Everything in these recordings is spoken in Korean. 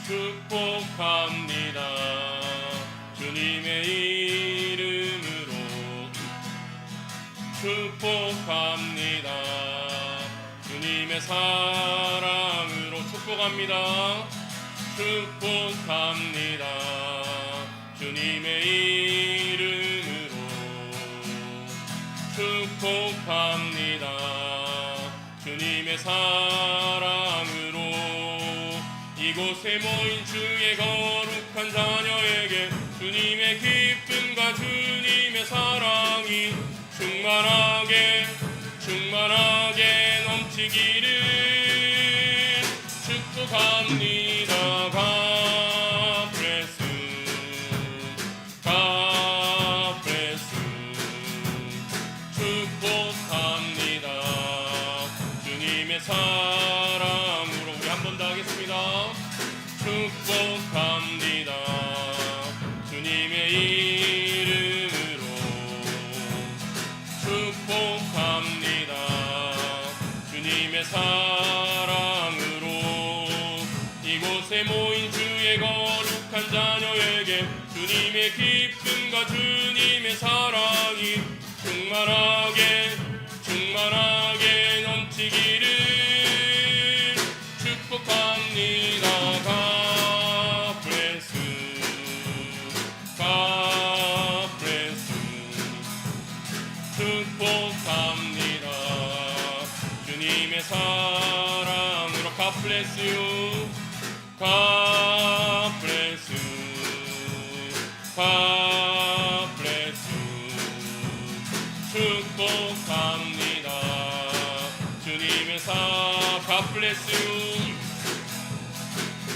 축복합니다. 주님의 이름으로 축복합니다. 주님의 사랑으로 축복합니다. 축복합니다. 주님의 이름으로 축복합니다. 주님의 사랑으로 이곳에 모인 주의 거룩한 자녀에게 주님의 기쁨과 주님의 사랑이 충만하게 넘치기를 축복합니다. God bless you. God bless you. 축복합니다. 주님의 사랑으로 우리 한 번 더 하겠습니다. 축복합니다. 주님의 이름으로 축복합니다. 주님의 사랑으로 이곳에 모인 주의 거룩한 자녀에게 주님의 기쁨과 주님의 사랑이 충만하게 넘치기를 축복합니다. God bless you. God bless you. 축복합니다. 주님의 사랑으로 God bless you. God bless you. God bless you. 축복합니다. 주님의 God bless you.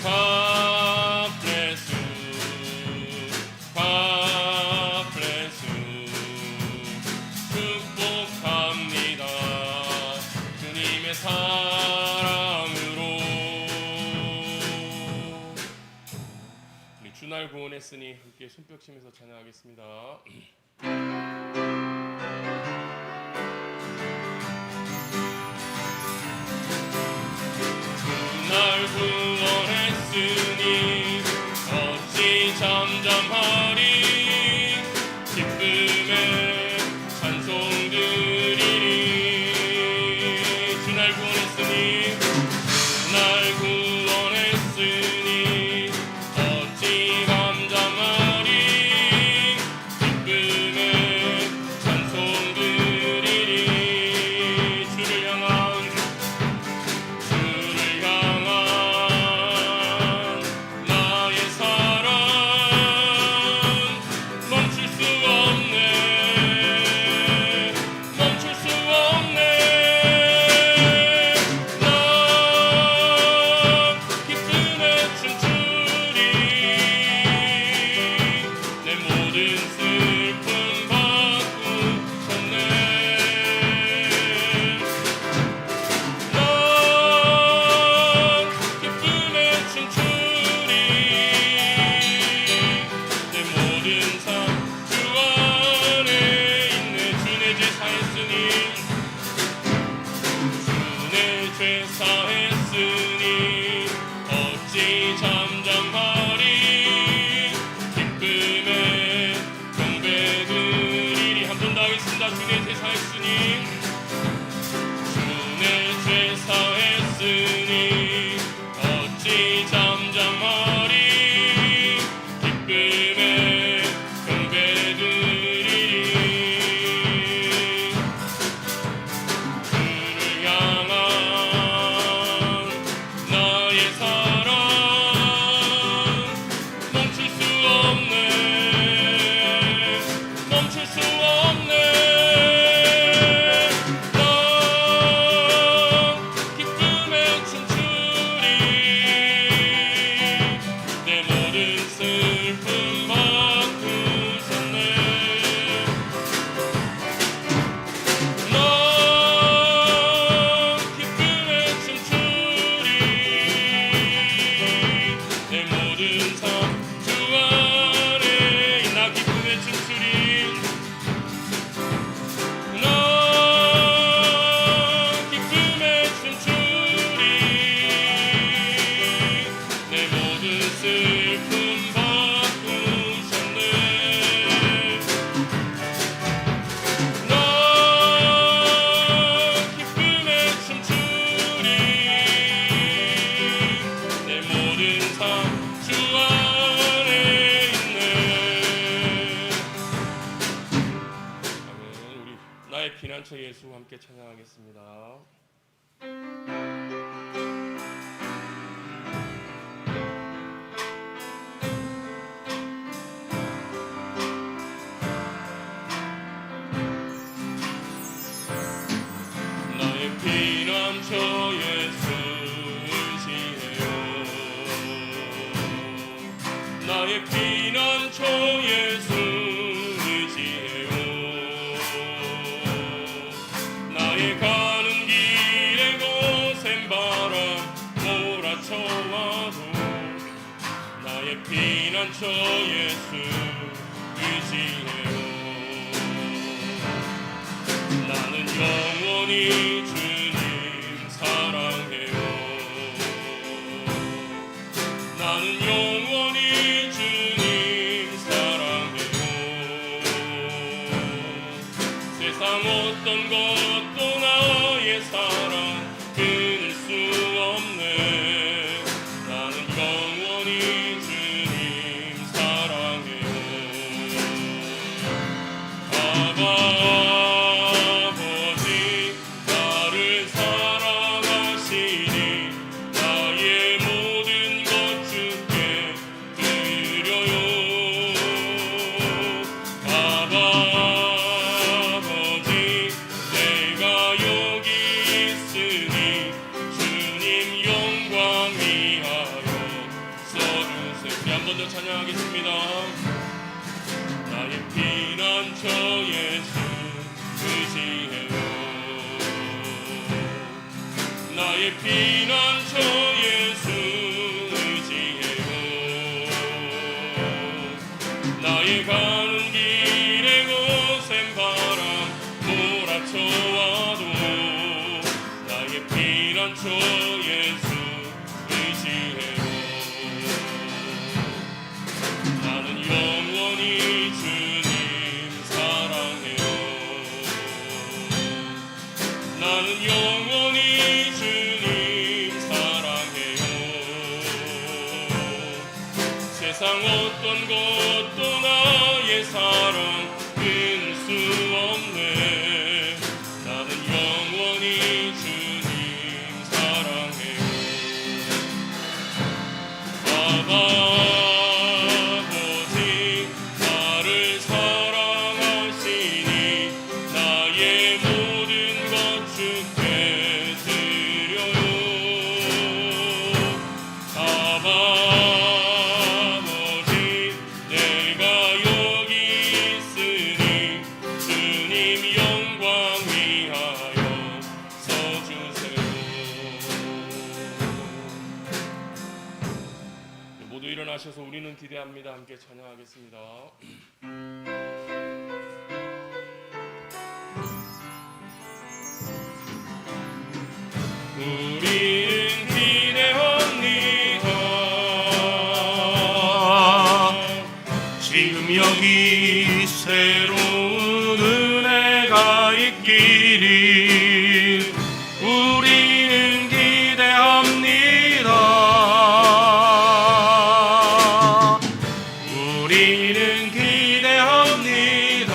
God bless you. God bless you. 축복합니다. 주님의 사랑으로. 우리 주날 구원했으니 함께 손뼉치면서 찬양하겠습니다. 날 구원했으니 어찌 잠잠하리. 기쁨에 찬송 드리리. 주날 구원했으니 어찌 잠잠하리. 기쁨에 찬송 드리리. 주를 향한 나의 사랑 멈출 수 없네. 난 기쁨에 춤추리. 내 모든 슬픔 바꾸셨네. 난 기쁨에 춤추리. 내 모든 삶 주 안에 있네. 주내 죄 사했으니 어찌 잠잠하리. 기쁨에 경배드리리. 한 번 더 하겠습니다. 주내 죄 사했으니 어찌 잠잠하리. 기쁨에 경배드리리. 주를 향한 나의 사랑 멈출 수 없네. 난 피난처 예수 함께 찬양하겠습니다. 나의 피난처 예수 의지해요. 나의 피난처 예수 의지해요. 나의 가는 길에 거센 바람 몰아쳐와도 나의 피난처 예수 의지해요. 나는 영원히 주님 사랑해요. 나는 영원히 주님 사랑해요. 세상 어떤 것도 나의 사랑 끊을 수 없네. 나는 영원히 주님 사랑해요. 아버지 나를 사랑하시니 나의 모든 것 주께 드려요. 아버지 내가 여기 있으니 주님 영광 위하여 써주세요. 우리 한 번 더 찬양하겠습니다. 나의 피난처 예수 의지해요. 나의 피난처 예수 의지해요. 나의 가는 길에 거센 바람 몰아쳐와도 나의 피난처 예수 의지해요. 나는 영원히 주님 사랑해요. 나는 영원히 주님 사랑해요. 세상 어떤 것도 나의 사랑 끊을 수 없네. 나는 영원히 주님 사랑해요. 아버지 나를 사랑하시니 나의 모든 것 주께 드려요. 아버지 내가 여기 있으니 주님 영광 위하여 써주세요. 모두 일어나셔서 우리는 기대합니다. 함께 찬양하겠습니다. 우리는 기대합니다. 지금 여기 새로운 은혜가 있기를 우리는 기대합니다. 우리는 기대합니다.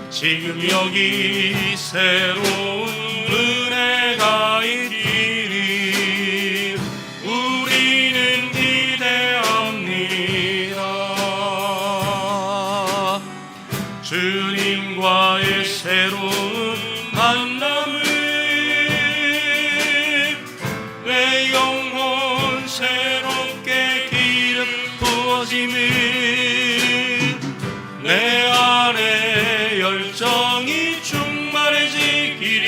지금 여기 새로운 은혜가 있기를 우리는 기대합니다. 주님과의 새로운 만남을 내 영혼 새롭게 기름 부어짐을 내 안에 열정이 충만해지기를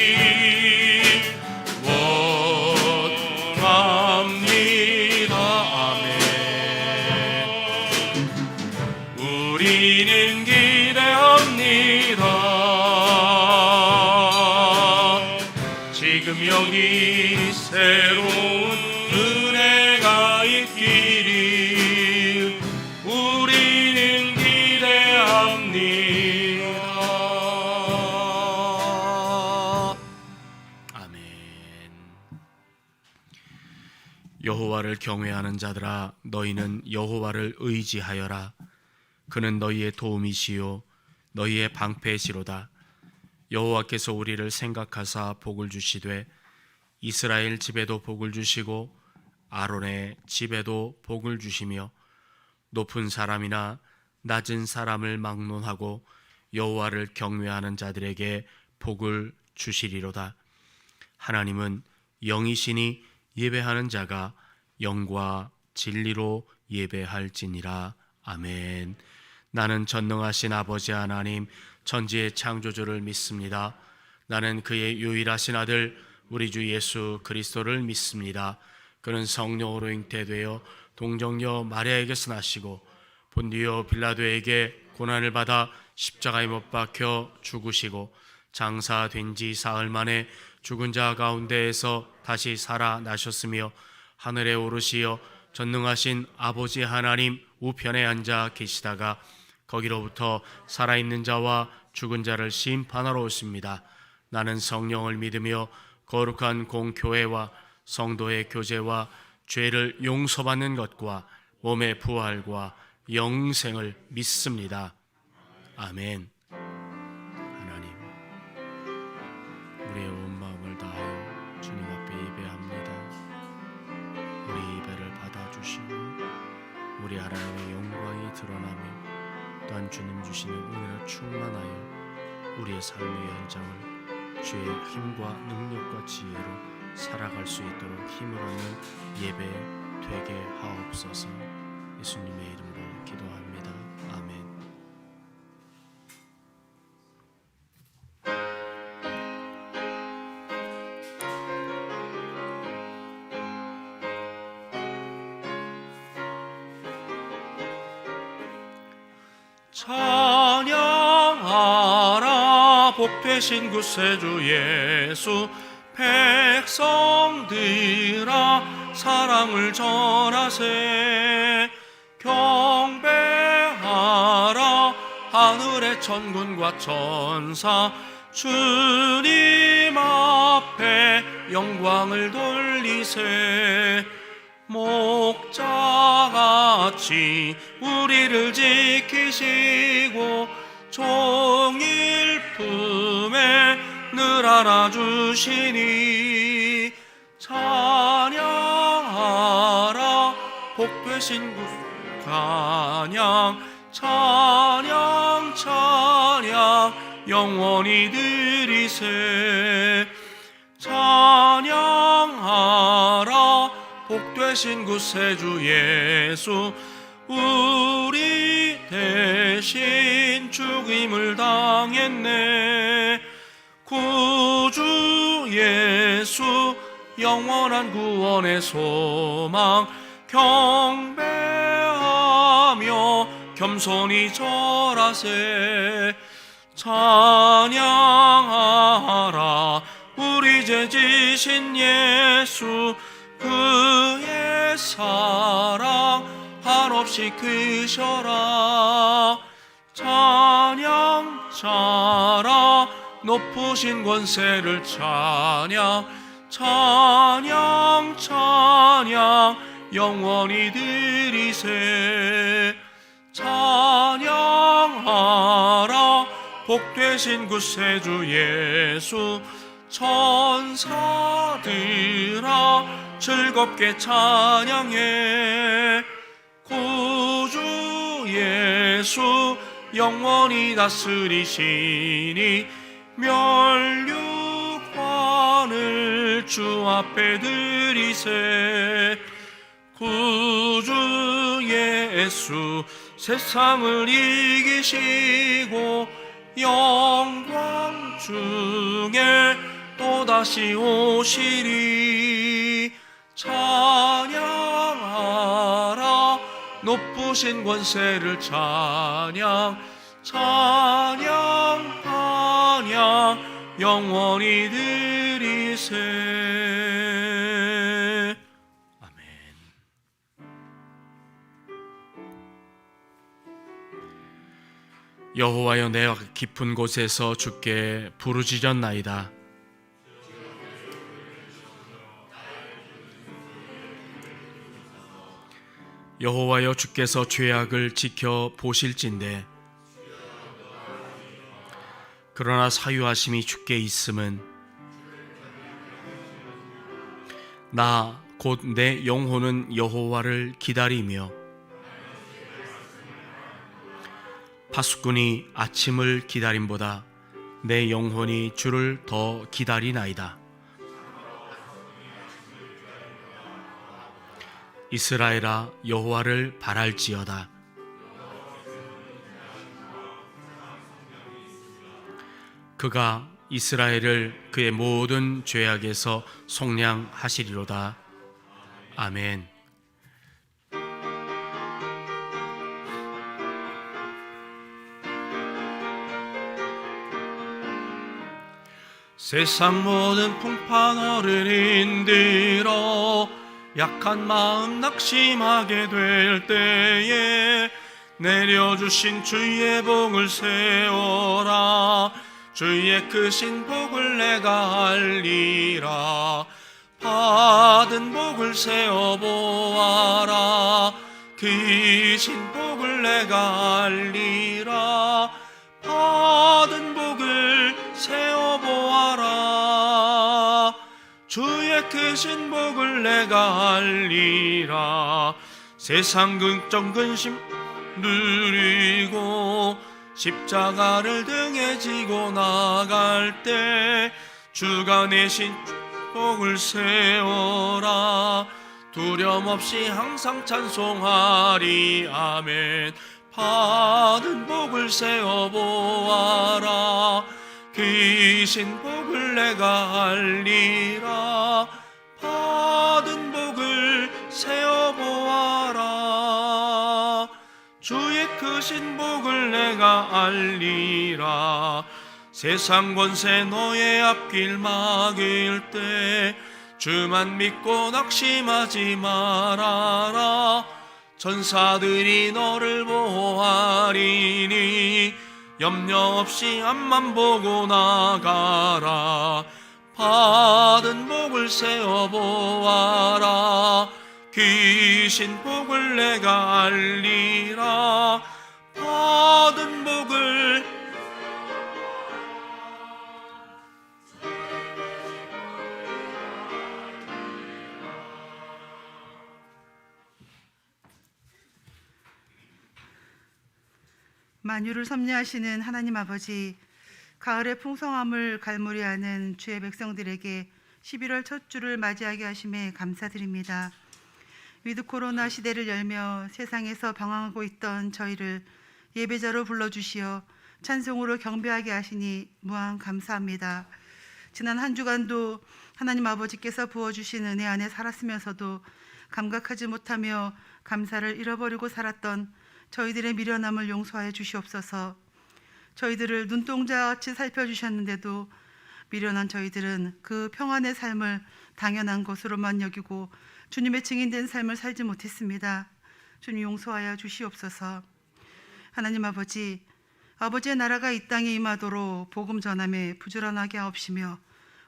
원합니다. 아멘. 우리는 기대합니다. 지금 여기 새로운 은혜가 있기를 우리는 기대합니다. 아멘. 여호와를 경외하는 자들아 너희는 여호와를 의지하여라. 그는 너희의 도움이시요 너희의 방패시로다. 여호와께서 우리를 생각하사 복을 주시되 이스라엘 집에도 복을 주시고 아론의 집에도 복을 주시며 높은 사람이나 낮은 사람을 막론하고 여호와를 경외하는 자들에게 복을 주시리로다. 하나님은 영이시니 예배하는 자가 영과 진리로 예배할지니라. 아멘. 나는 전능하신 아버지 하나님 천지의 창조주를 믿습니다. 나는 그의 유일하신 아들 우리 주 예수 그리스도를 믿습니다. 그는 성령으로 잉태되어 동정녀 마리아에게서 나시고 본디오 빌라도에게 고난을 받아 십자가에 못 박혀 죽으시고 장사된 지 사흘 만에 죽은 자 가운데에서 다시 살아나셨으며 하늘에 오르시어 전능하신 아버지 하나님 우편에 앉아 계시다가 거기로부터 살아있는 자와 죽은 자를 심판하러 오십니다. 나는 성령을 믿으며 거룩한 공교회와 성도의 교제와 죄를 용서받는 것과 몸의 부활과 영생을 믿습니다. 아멘. 하나님, 우리의 온 마음을 다하여 주님 앞에 예배합니다. 우리 예배를 받아주시고 우리 하나님의 영광이 드러나며 또한 주님 주시는 은혜로 충만하여 우리의 삶의 현장을 주의 힘과 능력과 지혜로 살아갈 수 있도록 힘을 얻는 예배 되게 하옵소서. 예수님의 이름으로 기도합니다. 아멘. 찬양하라 복되신 구세주 예수. 백성들아 사랑을 전하세. 경배하라 하늘의 천군과 천사. 주님 앞에 영광을 돌리세. 목자같이 우리를 지키시고 종일 품에 늘 안아주시니. 찬양하라 복되신 구 찬양 찬양 찬양 영원히 드리세. 찬양하라 복되신 구세주 예수. 우리 대신 죽임을 당했네. 구주 예수 영원한 구원의 소망. 경배하며 겸손히 절하세. 찬양하라 우리 죄 지신 예수. 그의 사랑 한없이 크셔라. 찬양 차라 높으신 권세를 찬양 찬양 찬양 영원히 드리세. 찬양하라 복되신 구세주 예수. 천사들아 즐겁게 찬양해. 구주 예수 영원히 다스리시니. 멸류관을 주 앞에 드리세. 구주 예수 세상을 이기시고 영광 중에 또다시 오시리. 찬양하라 높으신 권세를 찬양 찬양 찬양 영원히 드리세. 아멘. 여호와여, 내가 깊은 곳에서 주께 부르짖었나이다. 여호와여, 주께서 죄악을 지켜 보실진대 그러나 사유하심이 주께 있음은 나 곧 내 영혼은 여호와를 기다리며 파수꾼이 아침을 기다림보다 내 영혼이 주를 더 기다리나이다. 이스라엘아 여호와를 바랄지어다. 그가 이스라엘을 그의 모든 죄악에서 속량하시리로다. 아멘. 세상 모든 풍파 어른인들어 약한 마음 낙심하게 될 때에 내려주신 주의 복을 세워라. 주의 크신 복을 내가 알리라. 받은 복을 세어보아라. 크신 복을 내가 알리라. 받은 복을 세어보아라. 주의 크신 복을 내가 알리라. 세상 긍정 근심 누리고 십자가를 등에 지고 나갈 때 주가 내신 복을 세워라. 두려움 없이 항상 찬송하리. 아멘. 받은 복을 세어보아라. 크신 복을 내가 알리라. 받은 복을 세어보아라. 주의 크신 복을 내가 알리라. 세상 권세 너의 앞길 막을 때 주만 믿고 낙심하지 말아라. 전사들이 너를 보호하리니 염려 없이 앞만 보고 나가라. 받은 복을 세어보아라. 크신 복을 내가 알리라. 받은 복을 만유를 섭리하시는 하나님 아버지, 가을의 풍성함을 갈무리하는 주의 백성들에게 11월 첫 주를 맞이하게 하심에 감사드립니다. 위드 코로나 시대를 열며 세상에서 방황하고 있던 저희를 예배자로 불러주시어 찬송으로 경배하게 하시니 무한 감사합니다. 지난 한 주간도 하나님 아버지께서 부어주신 은혜 안에 살았으면서도 감각하지 못하며 감사를 잃어버리고 살았던 저희들의 미련함을 용서하여 주시옵소서. 저희들을 눈동자같이 살펴주셨는데도 미련한 저희들은 그 평안의 삶을 당연한 것으로만 여기고 주님의 증인된 삶을 살지 못했습니다. 주님 용서하여 주시옵소서. 하나님 아버지, 아버지의 나라가 이 땅에 임하도록 복음 전함에 부지런하게 하옵시며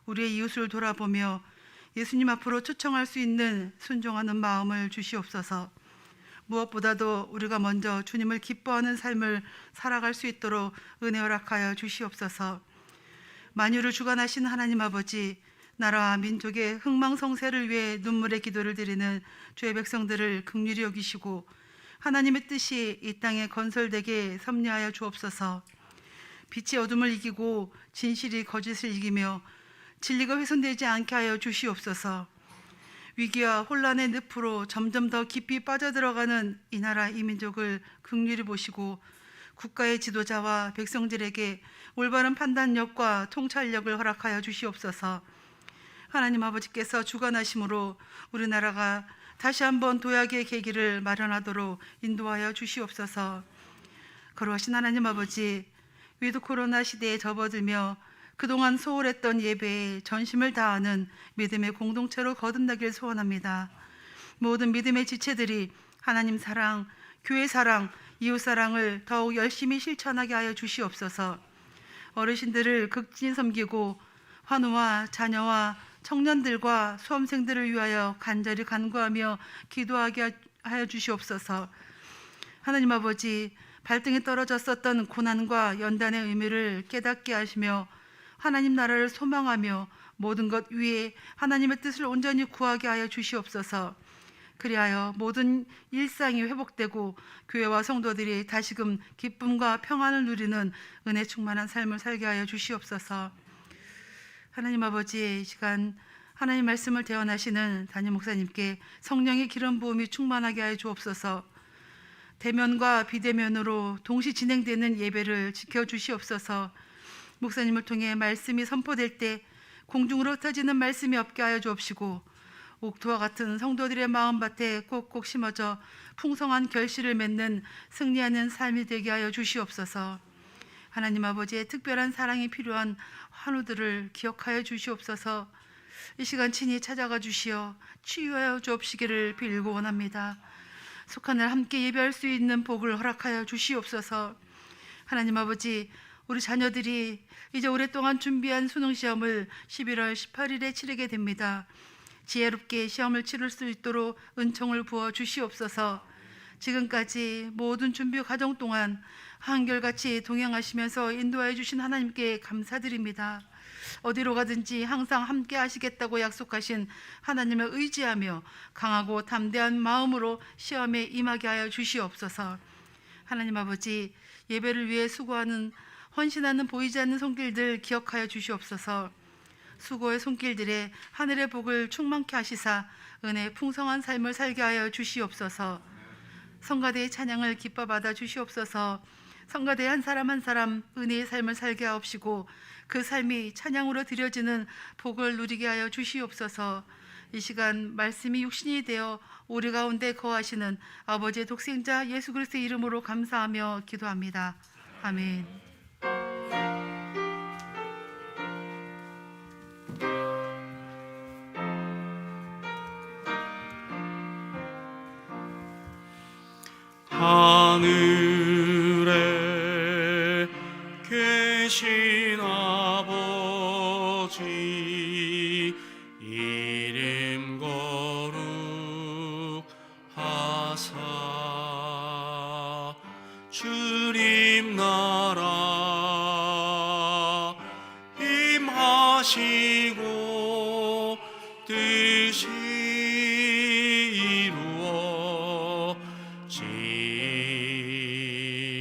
우리의 이웃을 돌아보며 예수님 앞으로 초청할 수 있는 순종하는 마음을 주시옵소서. 무엇보다도 우리가 먼저 주님을 기뻐하는 삶을 살아갈 수 있도록 은혜 허락하여 주시옵소서. 만유를 주관하신 하나님 아버지, 나라와 민족의 흥망성쇠를 위해 눈물의 기도를 드리는 주의 백성들을 긍휼히 여기시고 하나님의 뜻이 이 땅에 건설되게 섭리하여 주옵소서. 빛이 어둠을 이기고 진실이 거짓을 이기며 진리가 훼손되지 않게 하여 주시옵소서. 위기와 혼란의 늪으로 점점 더 깊이 빠져들어가는 이 나라 이 민족을 긍휼히 보시고 국가의 지도자와 백성들에게 올바른 판단력과 통찰력을 허락하여 주시옵소서. 하나님 아버지께서 주관하심으로 우리나라가 다시 한번 도약의 계기를 마련하도록 인도하여 주시옵소서. 거룩하신 하나님 아버지, 위드 코로나 시대에 접어들며 그동안 소홀했던 예배에 전심을 다하는 믿음의 공동체로 거듭나길 소원합니다. 모든 믿음의 지체들이 하나님 사랑, 교회 사랑, 이웃 사랑을 더욱 열심히 실천하게 하여 주시옵소서. 어르신들을 극진히 섬기고 환우와 자녀와 청년들과 수험생들을 위하여 간절히 간구하며 기도하게 하여 주시옵소서. 하나님 아버지, 발등에 떨어졌었던 고난과 연단의 의미를 깨닫게 하시며 하나님 나라를 소망하며 모든 것 위에 하나님의 뜻을 온전히 구하게 하여 주시옵소서. 그리하여 모든 일상이 회복되고 교회와 성도들이 다시금 기쁨과 평안을 누리는 은혜 충만한 삶을 살게 하여 주시옵소서. 하나님 아버지, 이 시간 하나님 말씀을 대언하시는 담임 목사님께 성령의 기름 부음이 충만하게 하여 주옵소서. 대면과 비대면으로 동시 진행되는 예배를 지켜주시옵소서. 목사님을 통해 말씀이 선포될 때 공중으로 흩어지는 말씀이 없게 하여 주옵시고 옥토와 같은 성도들의 마음밭에 꼭꼭 심어져 풍성한 결실을 맺는 승리하는 삶이 되게 하여 주시옵소서. 하나님 아버지의 특별한 사랑이 필요한 환우들을 기억하여 주시옵소서. 이 시간 친히 찾아가 주시어 치유하여 주옵시기를 빌고 원합니다. 속한 날 함께 예배할 수 있는 복을 허락하여 주시옵소서. 하나님 아버지, 우리 자녀들이 이제 오랫동안 준비한 수능시험을 11월 18일에 치르게 됩니다. 지혜롭게 시험을 치를 수 있도록 은총을 부어 주시옵소서. 지금까지 모든 준비 과정 동안 한결같이 동행하시면서 인도하여 주신 하나님께 감사드립니다. 어디로 가든지 항상 함께 하시겠다고 약속하신 하나님을 의지하며 강하고 담대한 마음으로 시험에 임하게 하여 주시옵소서. 하나님 아버지, 예배를 위해 수고하는 헌신하는 보이지 않는 손길들 기억하여 주시옵소서. 수고의 손길들에 하늘의 복을 충만케 하시사 은혜의 풍성한 삶을 살게 하여 주시옵소서. 성가대의 찬양을 기뻐 받아 주시옵소서. 성가대 한 사람 한 사람 은혜의 삶을 살게 하옵시고 그 삶이 찬양으로 드려지는 복을 누리게 하여 주시옵소서. 이 시간 말씀이 육신이 되어 우리 가운데 거하시는 아버지의 독생자 예수 그리스도의 이름으로 감사하며 기도합니다. 아멘. 하늘에 계신 아버지 이름 거룩하사 주님 나라 임하시고 뜻이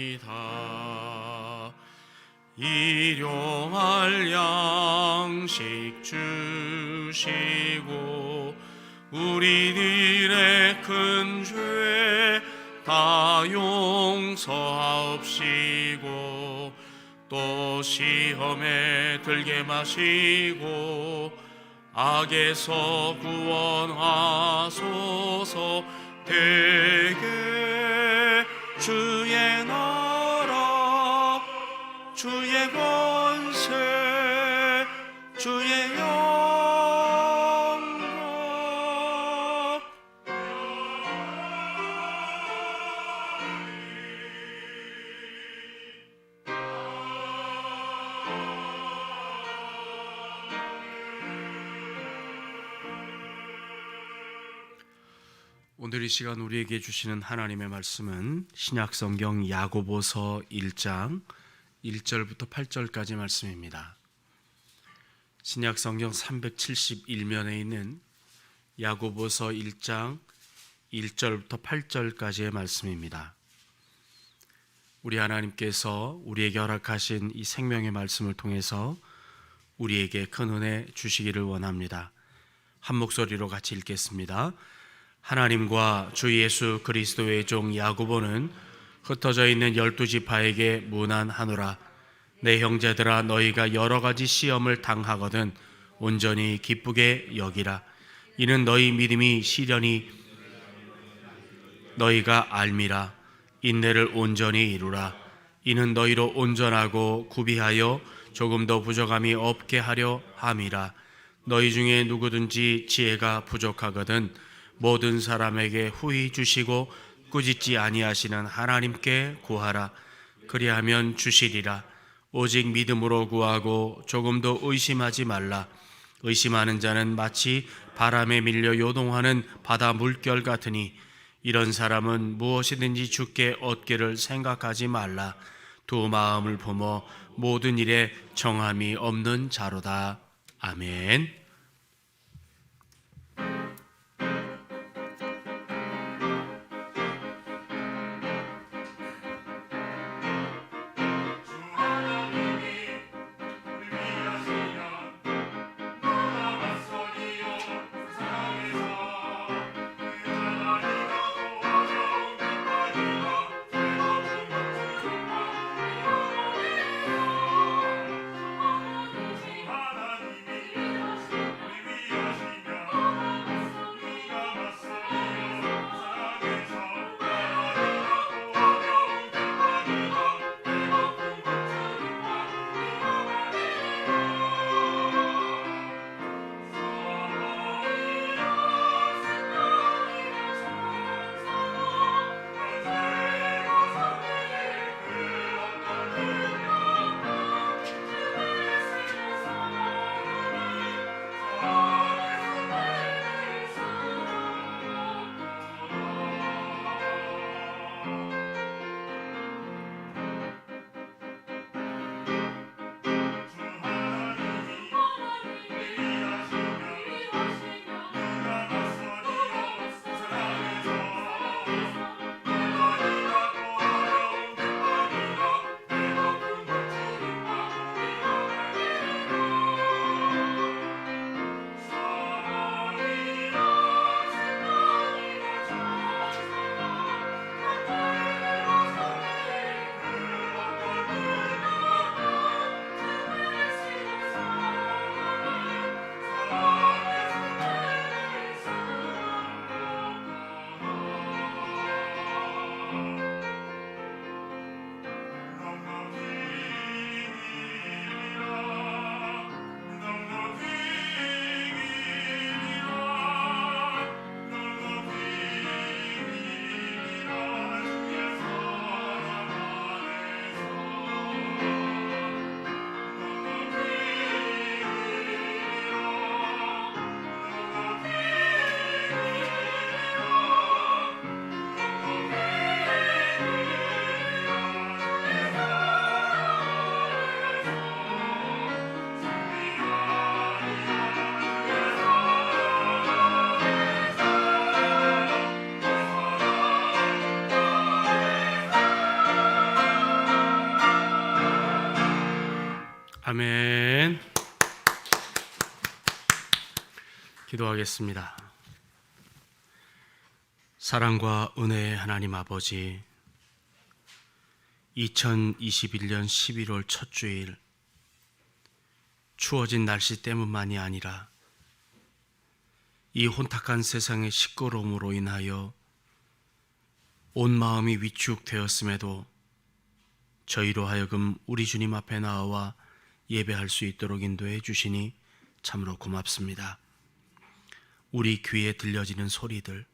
이루어지이다. 일용할 양식 주시고 우리들의 큰 죄 다 용서하옵시고 또 시험에 들게 마시고 악에서 구원하소서. 대개 주의 나라 주의 권세 주의 영광 오늘 이 시간 우리에게 주시는 하나님의 말씀은 신약성경 야고보서 1장 1절부터 8절까지 말씀입니다. 신약성경 371면에 있는 야고보서 1장 1절부터 8절까지의 말씀입니다. 우리 하나님께서 우리에게 허락하신 이 생명의 말씀을 통해서 우리에게 큰 은혜 주시기를 원합니다. 한 목소리로 같이 읽겠습니다. 하나님과 주 예수 그리스도의 종 야고보는 흩어져 있는 12지파에게 문안하노라. 내 형제들아, 너희가 여러 가지 시험을 당하거든 온전히 기쁘게 여기라. 이는 너희 믿음이 시련이 너희가 알미라. 인내를 온전히 이루라. 이는 너희로 온전하고 구비하여 조금도 부족함이 없게 하려 함이라. 너희 중에 누구든지 지혜가 부족하거든 모든 사람에게 후히 주시고 꾸짖지 아니하시는 하나님께 구하라. 그리하면 주시리라. 오직 믿음으로 구하고 조금도 의심하지 말라. 의심하는 자는 마치 바람에 밀려 요동하는 바다 물결 같으니 이런 사람은 무엇이든지 주께 얻기를 생각하지 말라. 두 마음을 품어 모든 일에 정함이 없는 자로다. 아멘. 아멘. 기도하겠습니다. 사랑과 은혜의 하나님 아버지, 2021년 11월 첫 주일, 추워진 날씨 때문만이 아니라 이 혼탁한 세상의 시끄러움으로 인하여 온 마음이 위축되었음에도 저희로 하여금 우리 주님 앞에 나와 예배할 수 있도록 인도해 주시니 참으로 고맙습니다. 우리 귀에 들려지는 소리들,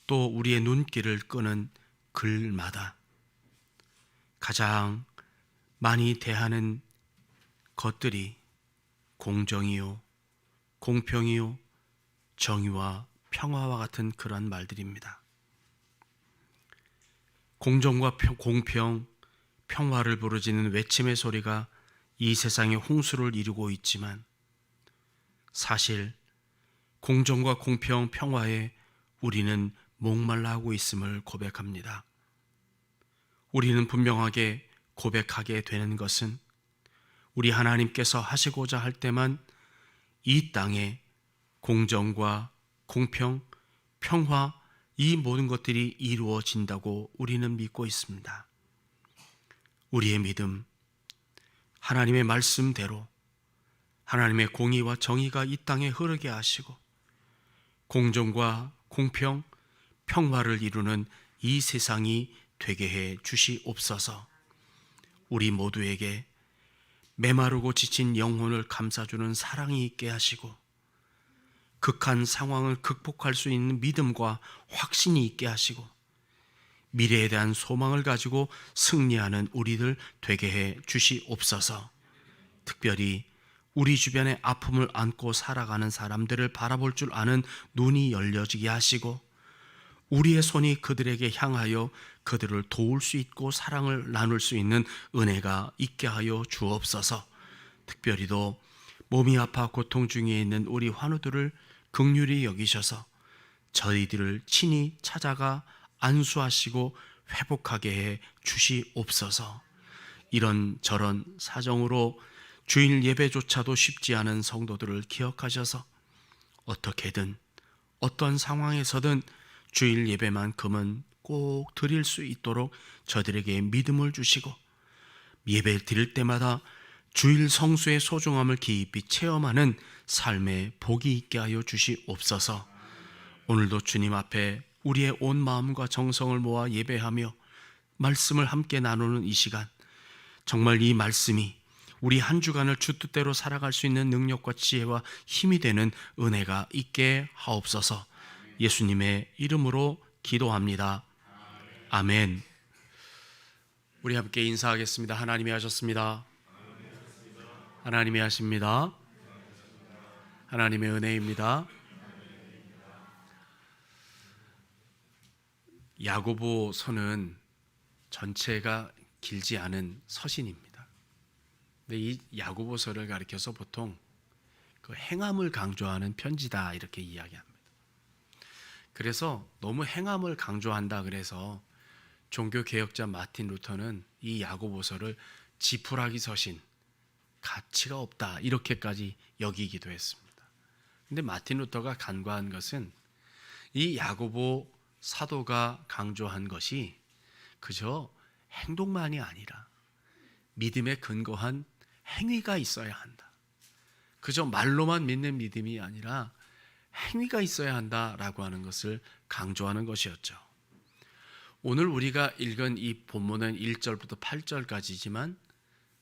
또 우리의 눈길을 끄는 글마다 가장 많이 대하는 것들이 공정이요, 공평이요, 정의와 평화와 같은 그러한 말들입니다. 공정과 공평, 평화를 부르짖는 외침의 소리가 이 세상에 홍수를 이루고 있지만 사실 공정과 공평, 평화에 우리는 목말라하고 있음을 고백합니다. 우리는 분명하게 고백하게 되는 것은 우리 하나님께서 하시고자 할 때만 이 땅에 공정과 공평, 평화, 이 모든 것들이 이루어진다고 우리는 믿고 있습니다. 우리의 믿음, 하나님의 말씀대로 하나님의 공의와 정의가 이 땅에 흐르게 하시고 공정과 공평, 평화를 이루는 이 세상이 되게 해 주시옵소서. 우리 모두에게 메마르고 지친 영혼을 감싸주는 사랑이 있게 하시고 극한 상황을 극복할 수 있는 믿음과 확신이 있게 하시고 미래에 대한 소망을 가지고 승리하는 우리들 되게 해 주시옵소서. 특별히 우리 주변의 아픔을 안고 살아가는 사람들을 바라볼 줄 아는 눈이 열려지게 하시고 우리의 손이 그들에게 향하여 그들을 도울 수 있고 사랑을 나눌 수 있는 은혜가 있게 하여 주옵소서. 특별히도 몸이 아파 고통 중에 있는 우리 환우들을 긍휼히 여기셔서 저희들을 친히 찾아가 안수하시고 회복하게 해 주시옵소서. 이런저런 사정으로 주일 예배조차도 쉽지 않은 성도들을 기억하셔서 어떻게든 어떤 상황에서든 주일 예배만큼은 꼭 드릴 수 있도록 저들에게 믿음을 주시고 예배 드릴 때마다 주일 성수의 소중함을 깊이 체험하는 삶의 복이 있게 하여 주시옵소서. 오늘도 주님 앞에 우리의 온 마음과 정성을 모아 예배하며 말씀을 함께 나누는 이 시간, 정말 이 말씀이 우리 한 주간을 주 뜻대로 살아갈 수 있는 능력과 지혜와 힘이 되는 은혜가 있게 하옵소서. 예수님의 이름으로 기도합니다. 아멘. 우리 함께 인사하겠습니다. 하나님이 하셨습니다. 하나님이 하십니다. 하나님의 은혜입니다. 야고보서는 전체가 길지 않은 서신입니다. 근데 이 야고보서를 가리켜서 보통 그 행함을 강조하는 편지다 이렇게 이야기합니다. 그래서 너무 행함을 강조한다 그래서 종교개혁자 마틴 루터는 이 야고보서를 지푸라기 서신, 가치가 없다 이렇게까지 여기기도 했습니다. 근데 마틴 루터가 간과한 것은 이 야고보 사도가 강조한 것이 그저 행동만이 아니라 믿음에 근거한 행위가 있어야 한다. 그저 말로만 믿는 믿음이 아니라 행위가 있어야 한다라고 하는 것을 강조하는 것이었죠. 오늘 우리가 읽은 이 본문은 1절부터 8절까지지만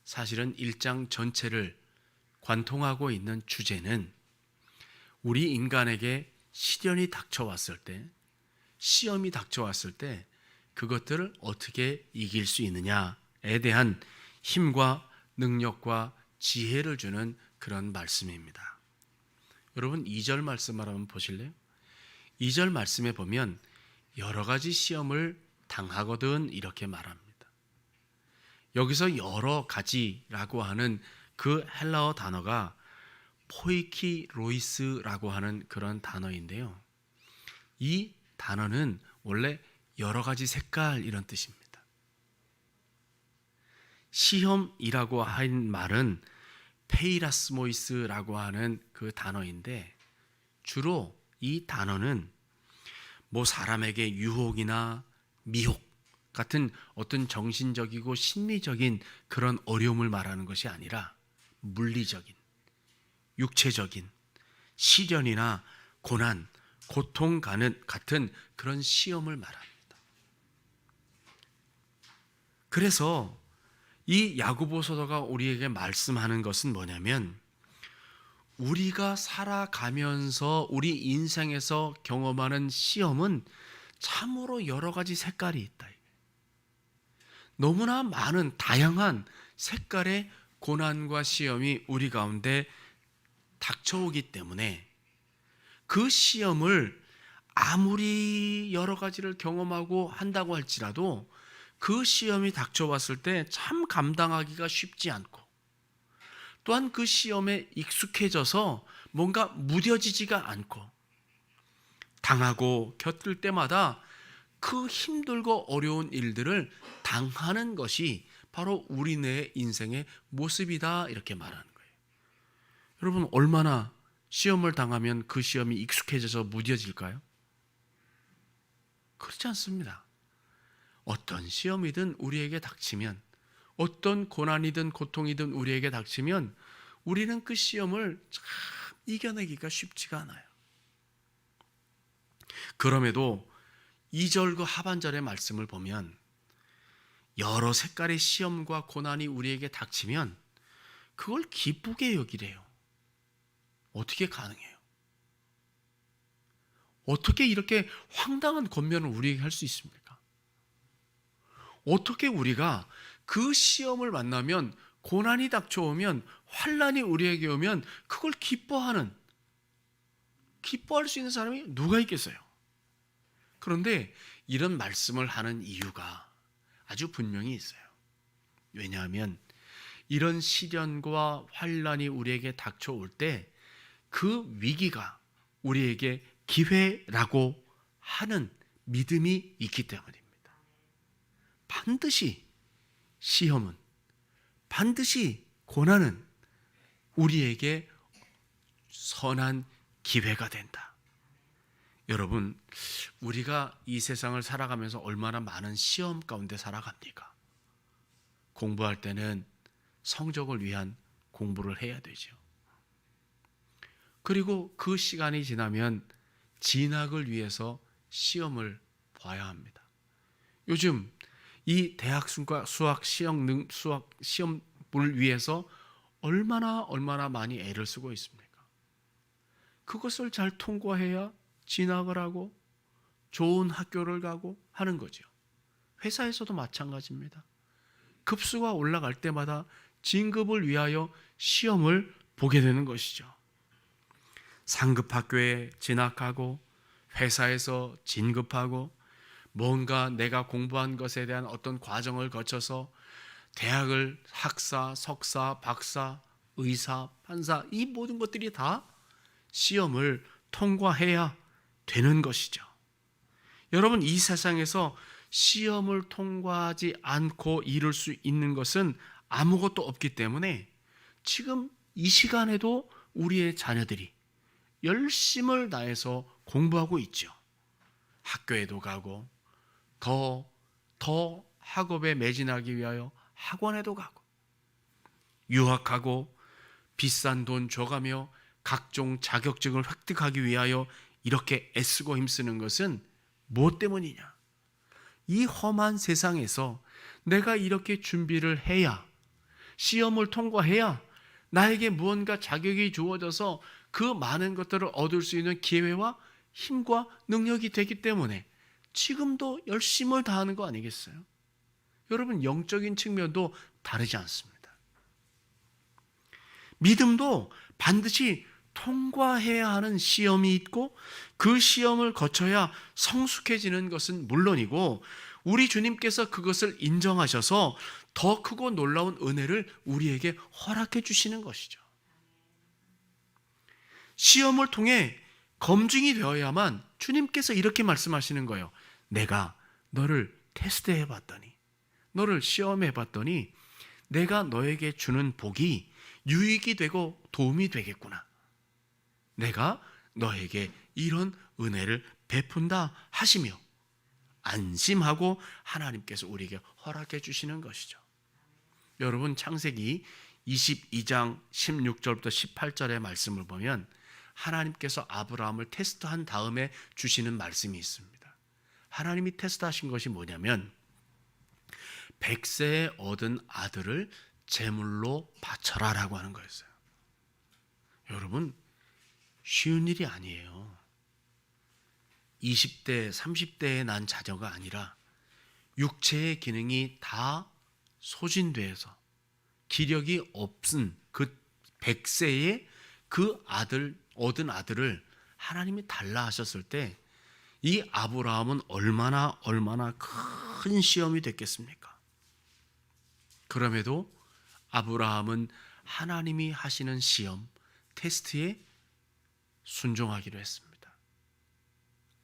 사실은 1장 전체를 관통하고 있는 주제는 우리 인간에게 시련이 닥쳐왔을 때, 시험이 닥쳐왔을 때 그것들을 어떻게 이길 수 있느냐에 대한 힘과 능력과 지혜를 주는 그런 말씀입니다. 여러분 2절 말씀을 한번 보실래요? 2절 말씀에 보면 여러 가지 시험을 당하거든 이렇게 말합니다. 여기서 여러 가지라고 하는 그 헬라어 단어가 포이키로이스라고 하는 그런 단어인데요. 이 단어는 원래 여러 가지 색깔 이런 뜻입니다. 시험이라고 한 말은 페이라스모이스라고 하는 그 단어인데 주로 이 단어는 뭐 사람에게 유혹이나 미혹 같은 어떤 정신적이고 심리적인 그런 어려움을 말하는 것이 아니라 물리적인, 육체적인 시련이나 고난, 고통 같은 그런 시험을 말합니다. 그래서 이 야고보 서도가 우리에게 말씀하는 것은 뭐냐면 우리가 살아가면서 우리 인생에서 경험하는 시험은 참으로 여러 가지 색깔이 있다. 너무나 많은 다양한 색깔의 고난과 시험이 우리 가운데 닥쳐오기 때문에 그 시험을 아무리 여러 가지를 경험하고 한다고 할지라도 그 시험이 닥쳐왔을 때 참 감당하기가 쉽지 않고 또한 그 시험에 익숙해져서 뭔가 무뎌지지가 않고 당하고 겪을 때마다 그 힘들고 어려운 일들을 당하는 것이 바로 우리네 인생의 모습이다 이렇게 말하는 거예요. 여러분 얼마나 시험을 당하면 그 시험이 익숙해져서 무뎌질까요? 그렇지 않습니다. 어떤 시험이든 우리에게 닥치면 어떤 고난이든 고통이든 우리에게 닥치면 우리는 그 시험을 참 이겨내기가 쉽지가 않아요. 그럼에도 2절 그 하반절의 말씀을 보면 여러 색깔의 시험과 고난이 우리에게 닥치면 그걸 기쁘게 여기래요. 어떻게 가능해요? 어떻게 이렇게 황당한 권면을 우리에게 할 수 있습니까? 어떻게 우리가 그 시험을 만나면 고난이 닥쳐오면 환난이 우리에게 오면 그걸 기뻐할 수 있는 사람이 누가 있겠어요? 그런데 이런 말씀을 하는 이유가 아주 분명히 있어요. 왜냐하면 이런 시련과 환란이 우리에게 닥쳐올 때 그 위기가 우리에게 기회라고 하는 믿음이 있기 때문입니다. 반드시 시험은, 반드시 고난은 우리에게 선한 기회가 된다. 여러분, 우리가 이 세상을 살아가면서 얼마나 많은 시험 가운데 살아갑니까? 공부할 때는 성적을 위한 공부를 해야 되죠. 그리고 그 시간이 지나면 진학을 위해서 시험을 봐야 합니다. 요즘 이 대학 수학 시험을 위해서 얼마나 많이 애를 쓰고 있습니까? 그것을 잘 통과해야 진학을 하고 좋은 학교를 가고 하는 거죠. 회사에서도 마찬가지입니다. 급수가 올라갈 때마다 진급을 위하여 시험을 보게 되는 것이죠. 상급 학교에 진학하고 회사에서 진급하고 뭔가 내가 공부한 것에 대한 어떤 과정을 거쳐서 대학을 학사, 석사, 박사, 의사, 판사, 이 모든 것들이 다 시험을 통과해야 되는 것이죠. 여러분, 이 세상에서 시험을 통과하지 않고 이룰 수 있는 것은 아무것도 없기 때문에 지금 이 시간에도 우리의 자녀들이 열심을 다해서 공부하고 있죠. 학교에도 가고 더 학업에 매진하기 위하여 학원에도 가고 유학하고 비싼 돈 줘가며 각종 자격증을 획득하기 위하여 이렇게 애쓰고 힘쓰는 것은 무엇 때문이냐? 이 험한 세상에서 내가 이렇게 준비를 해야, 시험을 통과해야 나에게 무언가 자격이 주어져서 그 많은 것들을 얻을 수 있는 기회와 힘과 능력이 되기 때문에 지금도 열심을 다하는 거 아니겠어요? 여러분, 영적인 측면도 다르지 않습니다. 믿음도 반드시 통과해야 하는 시험이 있고 그 시험을 거쳐야 성숙해지는 것은 물론이고 우리 주님께서 그것을 인정하셔서 더 크고 놀라운 은혜를 우리에게 허락해 주시는 것이죠. 시험을 통해 검증이 되어야만 주님께서 이렇게 말씀하시는 거예요. 내가 너를 테스트해 봤더니, 너를 시험해 봤더니 내가 너에게 주는 복이 유익이 되고 도움이 되겠구나. 내가 너에게 이런 은혜를 베푼다 하시며 안심하고 하나님께서 우리에게 허락해 주시는 것이죠. 여러분, 창세기 22장 16절부터 18절의 말씀을 보면 하나님께서 아브라함을 테스트한 다음에 주시는 말씀이 있습니다. 하나님이 테스트하신 것이 뭐냐면 100세에 얻은 아들을 제물로 바쳐라라고 하는 거였어요. 여러분, 쉬운 일이 아니에요. 20대, 30대에 난 자녀가 아니라 육체의 기능이 다 소진돼서 기력이 없은 그 100세의 그 얻은 아들을 하나님이 달라 하셨을 때 이 아브라함은 얼마나 큰 시험이 됐겠습니까? 그럼에도 아브라함은 하나님이 하시는 시험, 테스트에 순종하기로 했습니다.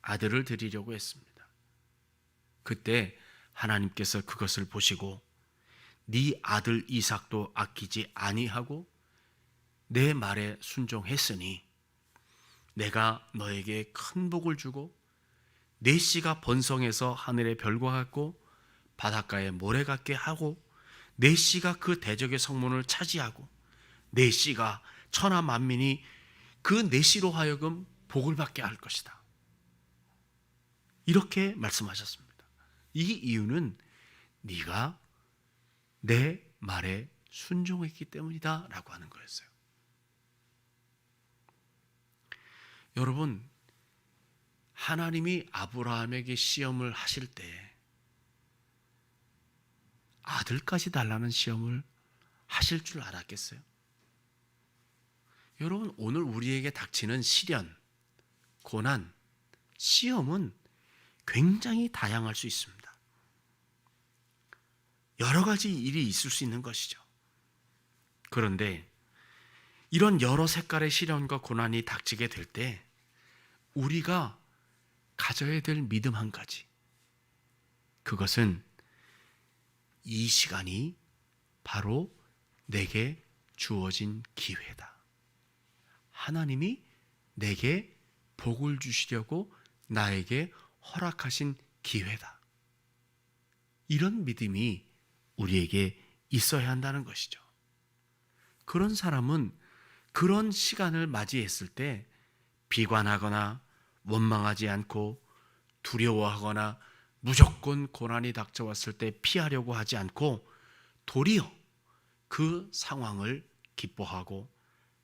아들을 드리려고 했습니다. 그때 하나님께서 그것을 보시고 네 아들 이삭도 아끼지 아니하고 내 말에 순종했으니 내가 너에게 큰 복을 주고 내 씨가 번성해서 하늘의 별과 같고 바닷가의 모래 같게 하고 내 씨가 그 대적의 성문을 차지하고 내 씨가 천하 만민이 그 내 씨로 하여금 복을 받게 할 것이다. 이렇게 말씀하셨습니다. 이 이유는 네가 내 말에 순종했기 때문이다 라고 하는 거였어요. 여러분, 하나님이 아브라함에게 시험을 하실 때 아들까지 달라는 시험을 하실 줄 알았겠어요? 여러분, 오늘 우리에게 닥치는 시련, 고난, 시험은 굉장히 다양할 수 있습니다. 여러 가지 일이 있을 수 있는 것이죠. 그런데 이런 여러 색깔의 시련과 고난이 닥치게 될 때 우리가 가져야 될 믿음 한 가지, 그것은 이 시간이 바로 내게 주어진 기회다. 하나님이 내게 복을 주시려고 나에게 허락하신 기회다. 이런 믿음이 우리에게 있어야 한다는 것이죠. 그런 사람은 그런 시간을 맞이했을 때 비관하거나 원망하지 않고 두려워하거나 무조건 고난이 닥쳐왔을 때 피하려고 하지 않고 도리어 그 상황을 기뻐하고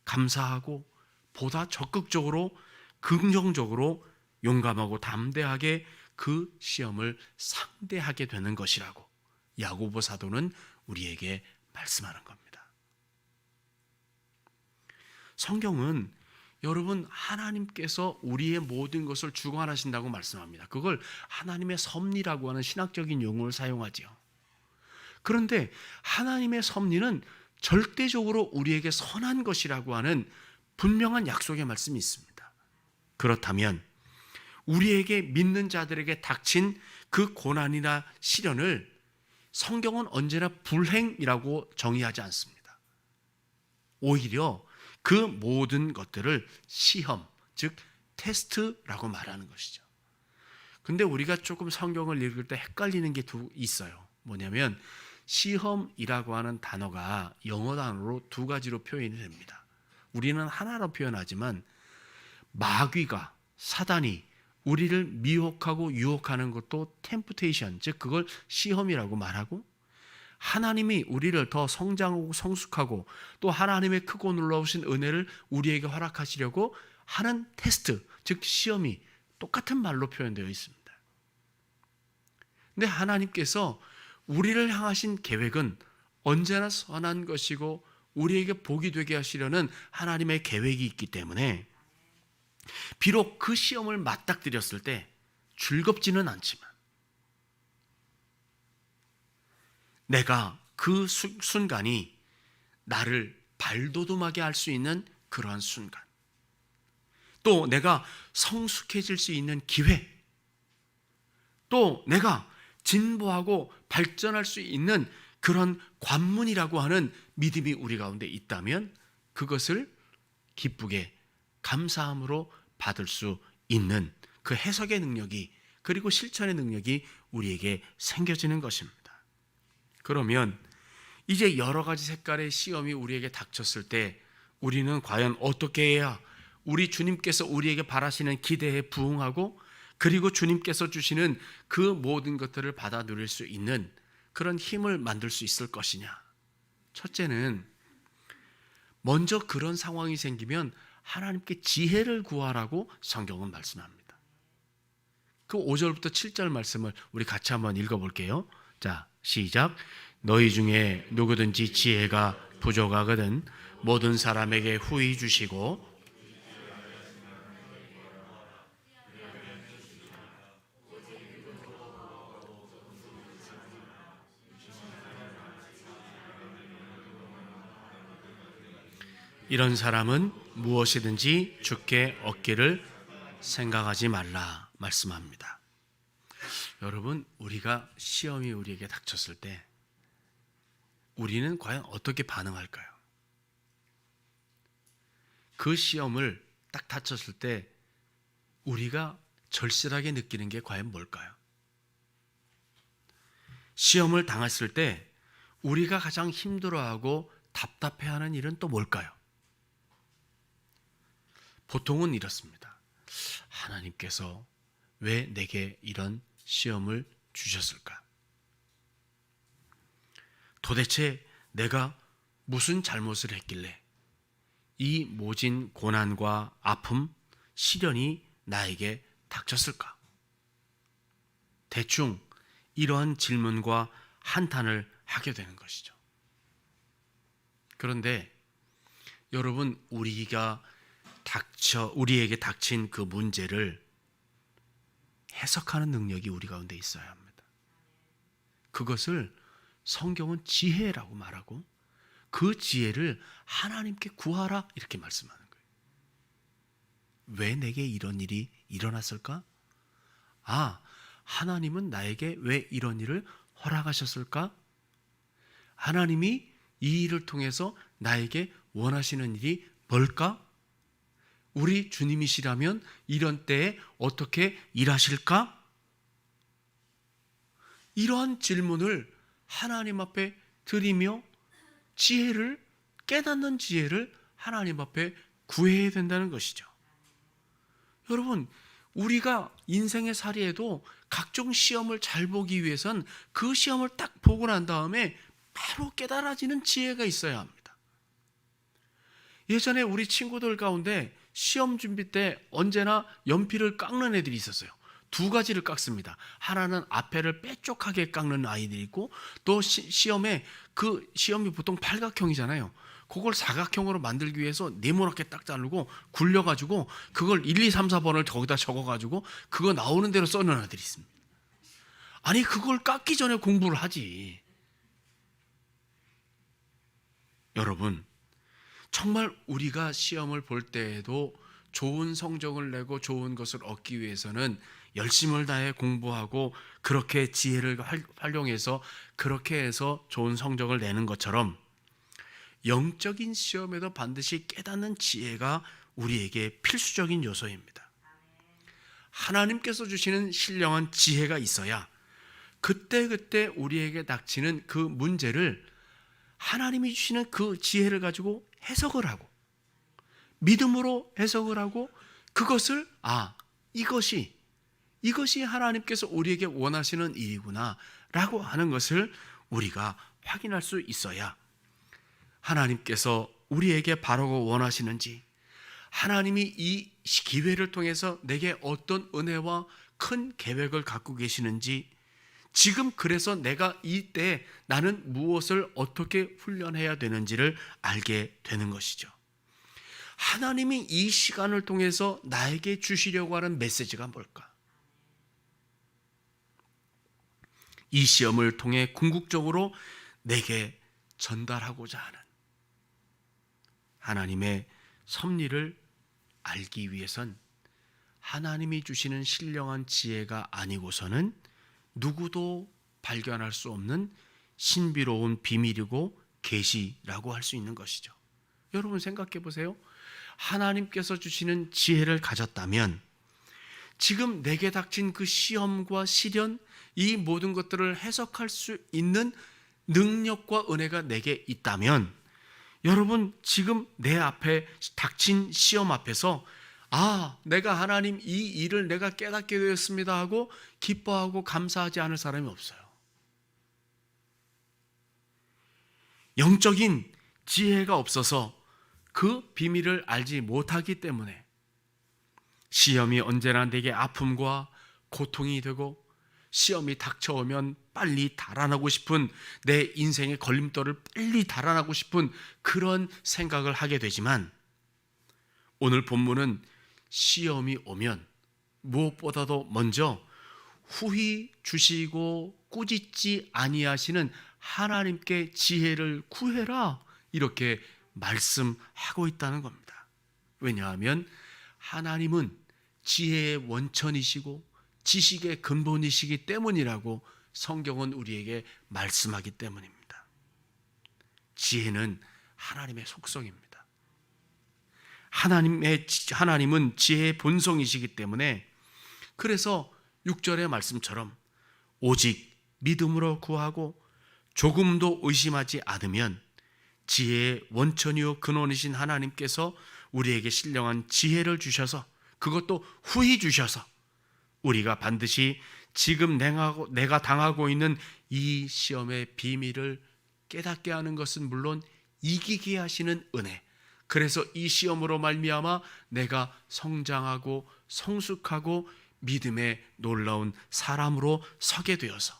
감사하고 보다 적극적으로 긍정적으로 용감하고 담대하게 그 시험을 상대하게 되는 것이라고 야고보 사도는 우리에게 말씀하는 겁니다. 성경은 여러분 하나님께서 우리의 모든 것을 주관하신다고 말씀합니다. 그걸 하나님의 섭리라고 하는 신학적인 용어를 사용하지요. 그런데 하나님의 섭리는 절대적으로 우리에게 선한 것이라고 하는 분명한 약속의 말씀이 있습니다. 그렇다면 우리에게 믿는 자들에게 닥친 그 고난이나 시련을 성경은 언제나 불행이라고 정의하지 않습니다. 오히려 그 모든 것들을 시험, 즉 테스트라고 말하는 것이죠. 근데 우리가 조금 성경을 읽을 때 헷갈리는 게 있어요. 뭐냐면 시험이라고 하는 단어가 영어 단어로 두 가지로 표현이 됩니다. 우리는 하나로 표현하지만 마귀가, 사단이 우리를 미혹하고 유혹하는 것도 템프테이션, 즉 그걸 시험이라고 말하고, 하나님이 우리를 더 성장하고 성숙하고 또 하나님의 크고 놀라우신 은혜를 우리에게 허락하시려고 하는 테스트, 즉 시험이 똑같은 말로 표현되어 있습니다. 근데 하나님께서 우리를 향하신 계획은 언제나 선한 것이고 우리에게 복이 되게 하시려는 하나님의 계획이 있기 때문에 비록 그 시험을 맞닥뜨렸을 때 즐겁지는 않지만 내가 그 순간이 나를 발돋움하게 할 수 있는 그러한 순간, 또 내가 성숙해질 수 있는 기회, 또 내가 진보하고 발전할 수 있는 그런 관문이라고 하는 믿음이 우리 가운데 있다면 그것을 기쁘게 감사함으로 받을 수 있는 그 해석의 능력이, 그리고 실천의 능력이 우리에게 생겨지는 것입니다. 그러면 이제 여러 가지 색깔의 시험이 우리에게 닥쳤을 때 우리는 과연 어떻게 해야 우리 주님께서 우리에게 바라시는 기대에 부응하고 그리고 주님께서 주시는 그 모든 것들을 받아 누릴 수 있는 그런 힘을 만들 수 있을 것이냐? 첫째는 먼저 그런 상황이 생기면 하나님께 지혜를 구하라고 성경은 말씀합니다. 그 5절부터 7절 말씀을 우리 같이 한번 읽어볼게요. 자, 시작. 너희 중에 누구든지 지혜가 부족하거든 모든 사람에게 후히 주시고 이런 사람은 무엇이든지 주께 얻기를 생각하지 말라 말씀합니다. 여러분, 우리가 시험이 우리에게 닥쳤을 때 우리는 과연 어떻게 반응할까요? 그 시험을 딱 닥쳤을 때 우리가 절실하게 느끼는 게 과연 뭘까요? 시험을 당했을 때 우리가 가장 힘들어하고 답답해하는 일은 또 뭘까요? 보통은 이렇습니다. 하나님께서 왜 내게 이런 시험을 주셨을까? 도대체 내가 무슨 잘못을 했길래 이 모진 고난과 아픔, 시련이 나에게 닥쳤을까? 대충 이러한 질문과 한탄을 하게 되는 것이죠. 그런데 여러분, 우리에게 닥친 그 문제를 해석하는 능력이 우리 가운데 있어야 합니다. 그것을 성경은 지혜라고 말하고 그 지혜를 하나님께 구하라 이렇게 말씀하는 거예요. 왜 내게 이런 일이 일어났을까? 하나님은 나에게 왜 이런 일을 허락하셨을까? 하나님이 이 일을 통해서 나에게 원하시는 일이 뭘까? 우리 주님이시라면 이런 때에 어떻게 일하실까? 이러한 질문을 하나님 앞에 드리며 깨닫는 지혜를 하나님 앞에 구해야 된다는 것이죠. 여러분, 우리가 인생의 살이에도 각종 시험을 잘 보기 위해선 그 시험을 딱 보고 난 다음에 바로 깨달아지는 지혜가 있어야 합니다. 예전에 우리 친구들 가운데 시험 준비 때 언제나 연필을 깎는 애들이 있었어요. 두 가지를 깎습니다. 하나는 앞에를 빼쪽하게 깎는 아이들이 있고, 또 시험이 보통 팔각형이잖아요. 그걸 사각형으로 만들기 위해서 네모나게 딱 자르고 굴려가지고 그걸 1, 2, 3, 4번을 거기다 적어가지고 그거 나오는 대로 써는 아이들이 있습니다. 아니, 그걸 깎기 전에 공부를 하지. 여러분, 정말 우리가 시험을 볼 때에도 좋은 성적을 내고 좋은 것을 얻기 위해서는 열심을 다해 공부하고 그렇게 지혜를 활용해서 그렇게 해서 좋은 성적을 내는 것처럼 영적인 시험에도 반드시 깨닫는 지혜가 우리에게 필수적인 요소입니다. 하나님께서 주시는 신령한 지혜가 있어야 그때그때 우리에게 닥치는 그 문제를 하나님이 주시는 그 지혜를 가지고 해석을 하고 믿음으로 해석을 하고 그것을 이것이 하나님께서 우리에게 원하시는 일이구나 라고 하는 것을 우리가 확인할 수 있어야 하나님께서 우리에게 바라고 원하시는지, 하나님이 이 기회를 통해서 내게 어떤 은혜와 큰 계획을 갖고 계시는지, 지금 그래서 내가 이때 나는 무엇을 어떻게 훈련해야 되는지를 알게 되는 것이죠. 하나님이 이 시간을 통해서 나에게 주시려고 하는 메시지가 뭘까? 이 시험을 통해 궁극적으로 내게 전달하고자 하는 하나님의 섭리를 알기 위해선 하나님이 주시는 신령한 지혜가 아니고서는 누구도 발견할 수 없는 신비로운 비밀이고 계시라고 할 수 있는 것이죠. 여러분 생각해 보세요. 하나님께서 주시는 지혜를 가졌다면 지금 내게 닥친 그 시험과 시련, 이 모든 것들을 해석할 수 있는 능력과 은혜가 내게 있다면 여러분 지금 내 앞에 닥친 시험 앞에서 내가 하나님 이 일을 내가 깨닫게 되었습니다 하고 기뻐하고 감사하지 않을 사람이 없어요. 영적인 지혜가 없어서 그 비밀을 알지 못하기 때문에 시험이 언제나 내게 아픔과 고통이 되고 시험이 닥쳐오면 빨리 달아나고 싶은 내 인생의 걸림돌을 빨리 달아나고 싶은 그런 생각을 하게 되지만 오늘 본문은 시험이 오면 무엇보다도 먼저 후히 주시고 꾸짖지 아니하시는 하나님께 지혜를 구해라 이렇게 말씀하고 있다는 겁니다. 왜냐하면 하나님은 지혜의 원천이시고 지식의 근본이시기 때문이라고 성경은 우리에게 말씀하기 때문입니다. 지혜는 하나님의 속성입니다. 하나님은 지혜의 본성이시기 때문에 그래서 6절의 말씀처럼 오직 믿음으로 구하고 조금도 의심하지 않으면 지혜의 원천이요 근원이신 하나님께서 우리에게 신령한 지혜를 주셔서 그것도 후히 주셔서 우리가 반드시 지금 내가 당하고 있는 이 시험의 비밀을 깨닫게 하는 것은 물론 이기게 하시는 은혜, 그래서 이 시험으로 말미암아 내가 성장하고 성숙하고 믿음의 놀라운 사람으로 서게 되어서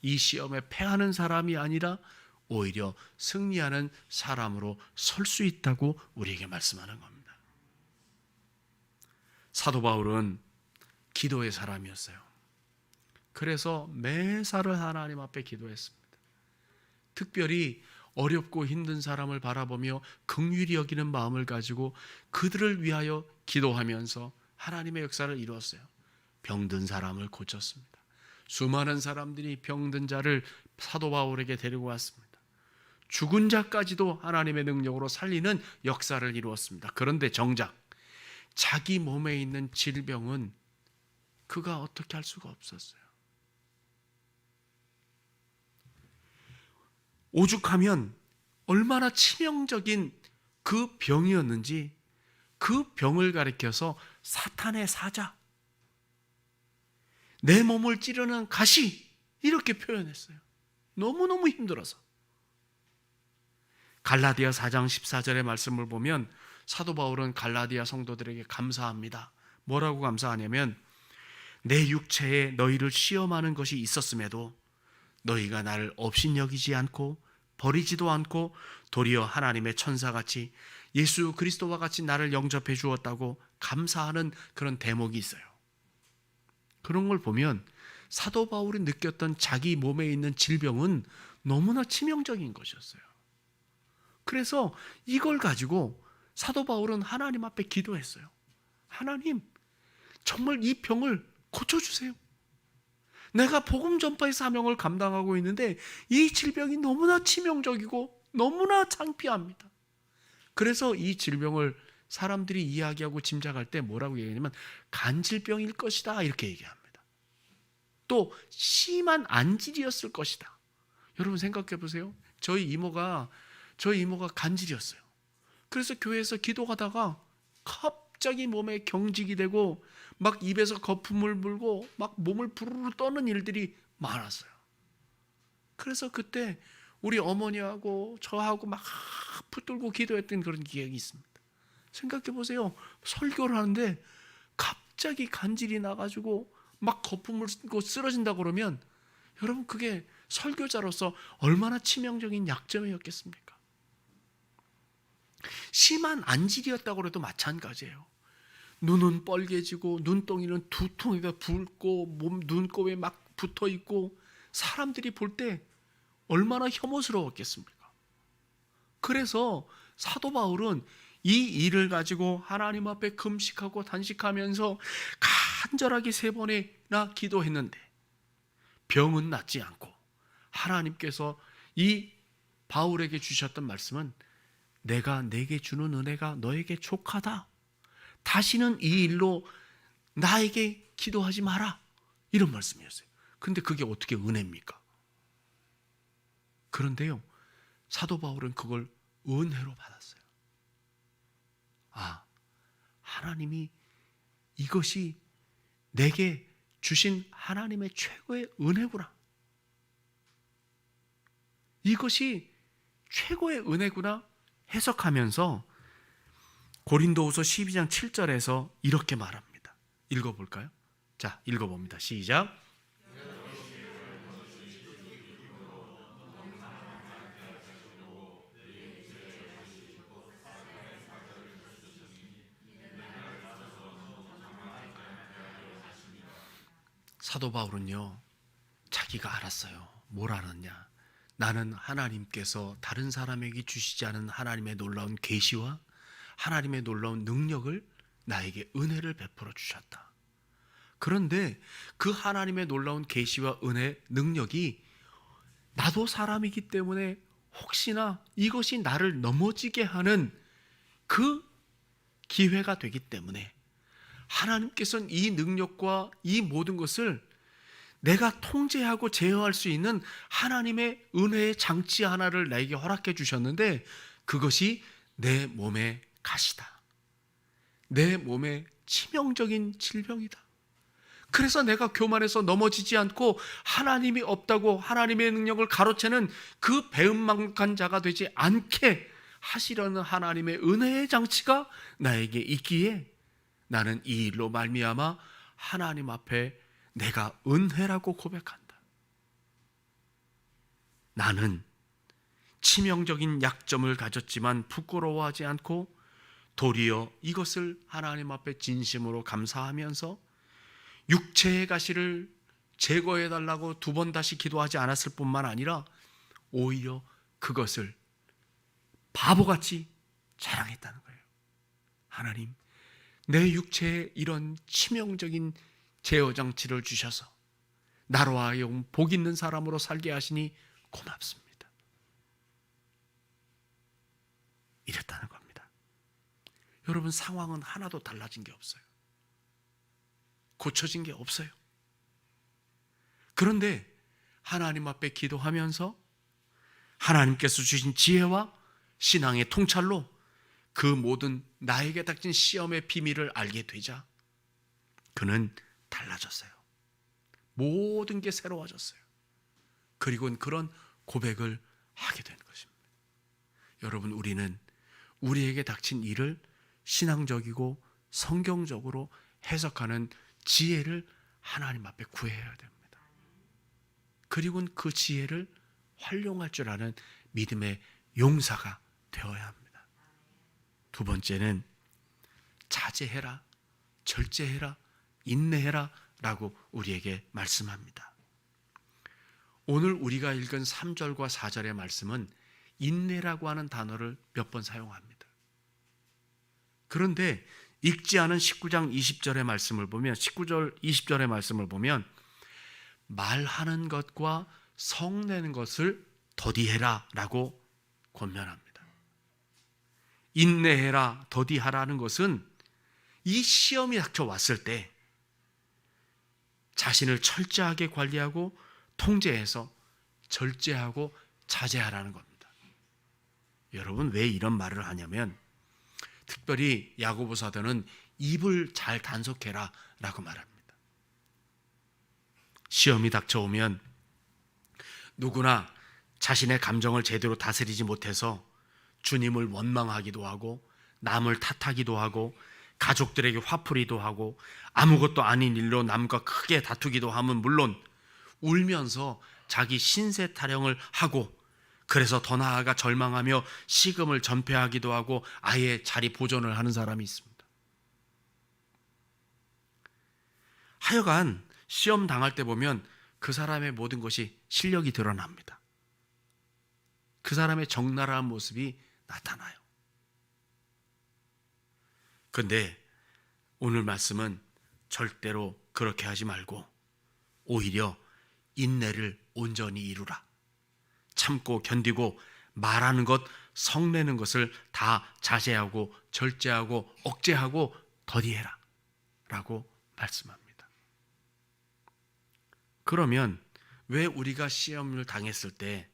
이 시험에 패하는 사람이 아니라 오히려 승리하는 사람으로 설 수 있다고 우리에게 말씀하는 겁니다. 사도 바울은 기도의 사람이었어요. 그래서 매사를 하나님 앞에 기도했습니다. 특별히 어렵고 힘든 사람을 바라보며 긍휼히 여기는 마음을 가지고 그들을 위하여 기도하면서 하나님의 역사를 이루었어요. 병든 사람을 고쳤습니다. 수많은 사람들이 병든 자를 사도 바울에게 데리고 왔습니다. 죽은 자까지도 하나님의 능력으로 살리는 역사를 이루었습니다. 그런데 정작 자기 몸에 있는 질병은 그가 어떻게 할 수가 없었어요. 오죽하면 얼마나 치명적인 그 병이었는지 그 병을 가리켜서 사탄의 사자, 내 몸을 찌르는 가시, 이렇게 표현했어요. 너무너무 힘들어서. 갈라디아 4장 14절의 말씀을 보면 사도 바울은 갈라디아 성도들에게 감사합니다. 뭐라고 감사하냐면 내 육체에 너희를 시험하는 것이 있었음에도 너희가 나를 업신여기지 않고 버리지도 않고 도리어 하나님의 천사같이 예수 그리스도와 같이 나를 영접해 주었다고 감사하는 그런 대목이 있어요. 그런 걸 보면 사도 바울이 느꼈던 자기 몸에 있는 질병은 너무나 치명적인 것이었어요. 그래서 이걸 가지고 사도 바울은 하나님 앞에 기도했어요. 하나님, 정말 이 병을 고쳐주세요. 내가 복음 전파의 사명을 감당하고 있는데 이 질병이 너무나 치명적이고 너무나 창피합니다. 그래서 이 질병을 사람들이 이야기하고 짐작할 때 뭐라고 얘기하냐면 간질병일 것이다, 이렇게 얘기합니다. 또 심한 안질이었을 것이다. 여러분 생각해 보세요. 저희 이모가 간질이었어요. 그래서 교회에서 기도하다가 갑자기 몸에 경직이 되고 막 입에서 거품을 불고 막 몸을 부르르 떠는 일들이 많았어요. 그래서 그때 우리 어머니하고 저하고 막 붙들고 기도했던 그런 기억이 있습니다. 생각해 보세요. 설교를 하는데 갑자기 간질이 나가지고 막 거품을 쓰고 쓰러진다 그러면 여러분 그게 설교자로서 얼마나 치명적인 약점이었겠습니까? 심한 안질이었다고 해도 마찬가지예요. 눈은 뻘개지고 눈덩이는 두통이가 붓고 몸 눈곱에 막 붙어 있고 사람들이 볼 때 얼마나 혐오스러웠겠습니까? 그래서 사도 바울은 이 일을 가지고 하나님 앞에 금식하고 단식하면서 간절하게 3번이나 기도했는데 병은 낫지 않고 하나님께서 이 바울에게 주셨던 말씀은 내가 내게 주는 은혜가 너에게 족하다. 다시는 이 일로 나에게 기도하지 마라. 이런 말씀이었어요. 그런데 그게 어떻게 은혜입니까? 그런데요, 사도 바울은 그걸 은혜로 받았어요. 아, 하나님이 이것이 내게 주신 하나님의 최고의 은혜구나. 이것이 최고의 은혜구나 해석하면서 고린도후서 12장 7절에서 이렇게 말합니다. 읽어볼까요? 자, 읽어봅니다. 시작. 사도 바울은요, 자기가 알았어요. 뭘 알았냐? 나는 하나님께서 다른 사람에게 주시지 않은 하나님의 놀라운 계시와 하나님의 놀라운 능력을 나에게 은혜를 베풀어 주셨다. 그런데 그 하나님의 놀라운 계시와 은혜, 능력이 나도 사람이기 때문에 혹시나 이것이 나를 넘어지게 하는 그 기회가 되기 때문에 하나님께서는 이 능력과 이 모든 것을 내가 통제하고 제어할 수 있는 하나님의 은혜의 장치 하나를 나에게 허락해 주셨는데 그것이 내 몸의 가시다. 내 몸의 치명적인 질병이다. 그래서 내가 교만해서 넘어지지 않고 하나님이 없다고 하나님의 능력을 가로채는 그 배은망덕한 자가 되지 않게 하시려는 하나님의 은혜의 장치가 나에게 있기에 나는 이 일로 말미암아 하나님 앞에 내가 은혜라고 고백한다. 나는 치명적인 약점을 가졌지만 부끄러워하지 않고 도리어 이것을 하나님 앞에 진심으로 감사하면서 육체의 가시를 제거해 달라고 2번 다시 기도하지 않았을 뿐만 아니라 오히려 그것을 바보같이 자랑했다는 거예요. 하나님, 내 육체에 이런 치명적인 제어 장치를 주셔서 나로 하여금 복 있는 사람으로 살게 하시니 고맙습니다. 이랬다는 겁니다. 여러분, 상황은 하나도 달라진 게 없어요. 고쳐진 게 없어요. 그런데 하나님 앞에 기도하면서 하나님께서 주신 지혜와 신앙의 통찰로 그 모든 나에게 닥친 시험의 비밀을 알게 되자 그는 달라졌어요. 모든 게 새로워졌어요. 그리고는 그런 고백을 하게 되는 것입니다. 여러분, 우리는 우리에게 닥친 일을 신앙적이고 성경적으로 해석하는 지혜를 하나님 앞에 구해야 됩니다. 그리고는 그 지혜를 활용할 줄 아는 믿음의 용사가 되어야 합니다. 2번째는 자제해라, 절제해라, 인내해라 라고 우리에게 말씀합니다. 오늘 우리가 읽은 3절과 4절의 말씀은 인내라고 하는 단어를 몇 번 사용합니다. 그런데 읽지 않은 19장 20절의 말씀을 보면 19절 20절의 말씀을 보면 말하는 것과 성내는 것을 더디해라 라고 권면합니다. 인내해라, 더디하라는 것은 이 시험이 닥쳐왔을 때 자신을 철저하게 관리하고 통제해서 절제하고 자제하라는 겁니다. 여러분, 왜 이런 말을 하냐면 특별히 야고보 사도는 입을 잘 단속해라 라고 말합니다. 시험이 닥쳐오면 누구나 자신의 감정을 제대로 다스리지 못해서 주님을 원망하기도 하고 남을 탓하기도 하고 가족들에게 화풀이도 하고 아무것도 아닌 일로 남과 크게 다투기도 하면 물론 울면서 자기 신세 타령을 하고 그래서 더 나아가 절망하며 식음을 전폐하기도 하고 아예 자리 보존을 하는 사람이 있습니다. 하여간 시험 당할 때 보면 그 사람의 모든 것이 실력이 드러납니다. 그 사람의 적나라한 모습이 나타나요. 그런데 오늘 말씀은 절대로 그렇게 하지 말고 오히려 인내를 온전히 이루라. 참고 견디고 말하는 것, 성내는 것을 다 자제하고 절제하고 억제하고 더디해라 라고 말씀합니다. 그러면 왜 우리가 시험을 당했을 때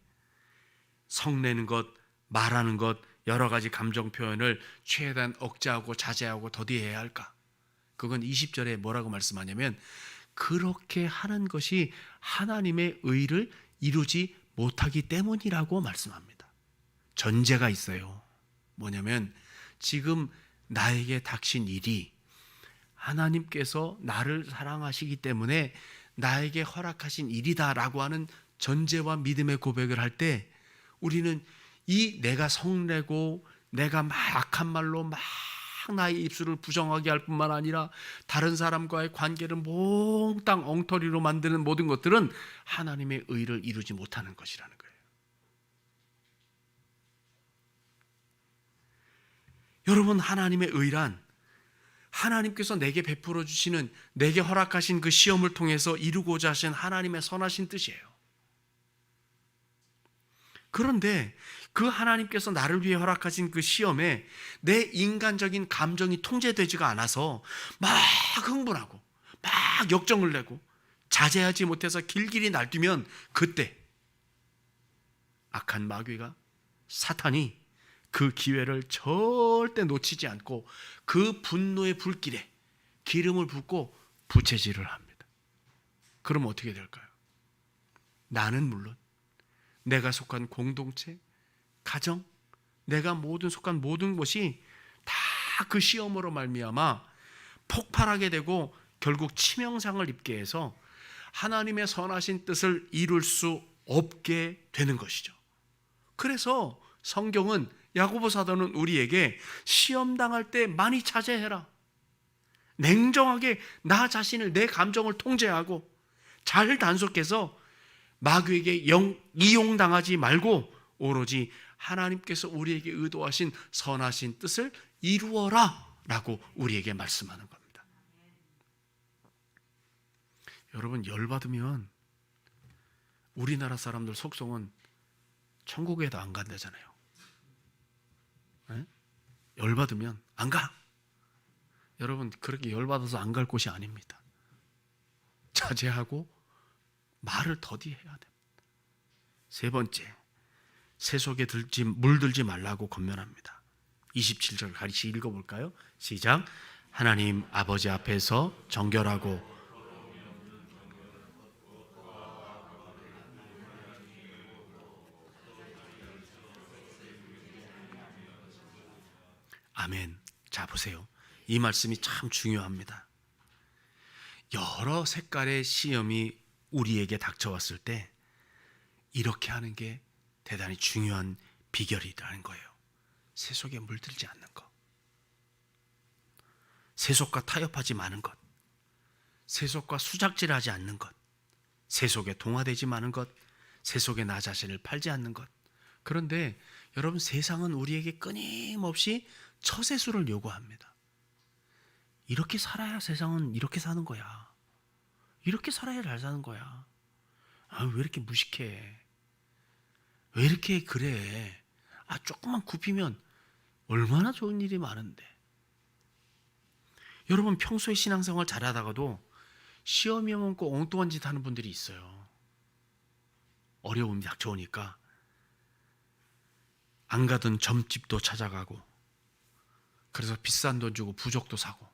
성내는 것, 말하는 것, 여러 가지 감정 표현을 최대한 억제하고 자제하고 더디해야 할까? 그건 20절에 뭐라고 말씀하냐면 그렇게 하는 것이 하나님의 의를 이루지 못하기 때문이라고 말씀합니다. 전제가 있어요. 뭐냐면 지금 나에게 닥친 일이 하나님께서 나를 사랑하시기 때문에 나에게 허락하신 일이다라고 하는 전제와 믿음의 고백을 할 때 우리는 이 내가 성내고 내가 막 악한 말로 막 나의 입술을 부정하게 할 뿐만 아니라 다른 사람과의 관계를 몽땅 엉터리로 만드는 모든 것들은 하나님의 의를 이루지 못하는 것이라는 거예요. 여러분, 하나님의 의란 하나님께서 내게 베풀어 주시는 내게 허락하신 그 시험을 통해서 이루고자 하신 하나님의 선하신 뜻이에요. 그런데 그 하나님께서 나를 위해 허락하신 그 시험에 내 인간적인 감정이 통제되지가 않아서 막 흥분하고 막 역정을 내고 자제하지 못해서 길길이 날뛰면 그때 악한 마귀가 사탄이 그 기회를 절대 놓치지 않고 그 분노의 불길에 기름을 붓고 부채질을 합니다. 그럼 어떻게 될까요? 나는 물론 내가 속한 공동체, 가정, 내가 속한 모든 것이 다 그 시험으로 말미암아 폭발하게 되고 결국 치명상을 입게 해서 하나님의 선하신 뜻을 이룰 수 없게 되는 것이죠. 그래서 성경은 야고보 사도는 우리에게 시험 당할 때 많이 자제해라. 냉정하게 나 자신을, 내 감정을 통제하고 잘 단속해서 마귀에게 이용당하지 말고 오로지 하나님께서 우리에게 의도하신 선하신 뜻을 이루어라 라고 우리에게 말씀하는 겁니다. 여러분, 열받으면 우리나라 사람들 속성은 천국에도 안 간다잖아요. 네? 열받으면 안 가. 여러분, 그렇게 열받아서 안 갈 곳이 아닙니다. 자제하고 말을 더디해야 됩니다. 세 번째, 세속에 물들지 말라고 권면합니다. 27절 같이 읽어볼까요? 시작. 하나님 아버지 앞에서 정결하고 아멘. 자, 보세요. 이 말씀이 참 중요합니다. 여러 색깔의 시험이 우리에게 닥쳐왔을 때 이렇게 하는 게 대단히 중요한 비결이라는 거예요. 세속에 물들지 않는 것, 세속과 타협하지 마는 것, 세속과 수작질하지 않는 것, 세속에 동화되지 마는 것, 세속에 나 자신을 팔지 않는 것. 그런데 여러분, 세상은 우리에게 끊임없이 처세술을 요구합니다. 이렇게 살아야 세상은 이렇게 사는 거야. 이렇게 살아야 잘 사는 거야. 아, 왜 이렇게 무식해? 왜 이렇게 그래? 아, 조금만 굽히면 얼마나 좋은 일이 많은데. 여러분, 평소에 신앙생활 잘하다가도 시험이 오면 꼭 엉뚱한 짓 하는 분들이 있어요. 어려움이 닥쳐오니까 안 가던 점집도 찾아가고, 그래서 비싼 돈 주고 부적도 사고,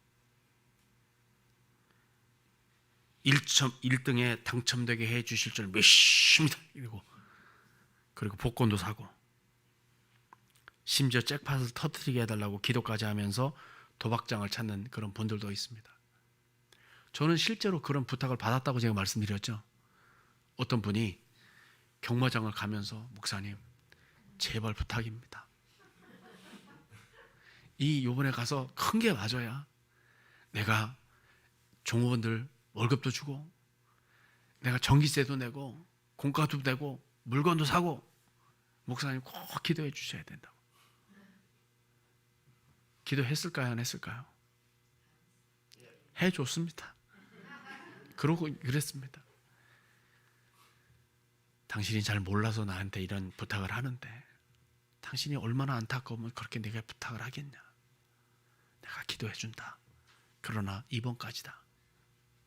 1등에 당첨되게 해 주실 줄 열심히 달리고, 그리고 복권도 사고, 심지어 잭팟을 터뜨리게 해달라고 기도까지 하면서 도박장을 찾는 그런 분들도 있습니다. 저는 실제로 그런 부탁을 받았다고 제가 말씀드렸죠. 어떤 분이 경마장을 가면서, 목사님 제발 부탁입니다. 요번에 가서 큰 게 맞아야 내가 종업원들 월급도 주고, 내가 전기세도 내고, 공과도 내고, 물건도 사고, 목사님 꼭 기도해 주셔야 된다고. 기도했을까요? 안 했을까요? 해줬습니다. 그러고 그랬습니다. 당신이 잘 몰라서 나한테 이런 부탁을 하는데, 당신이 얼마나 안타까우면 그렇게 내가 부탁을 하겠냐. 내가 기도해 준다. 그러나 이번까지다.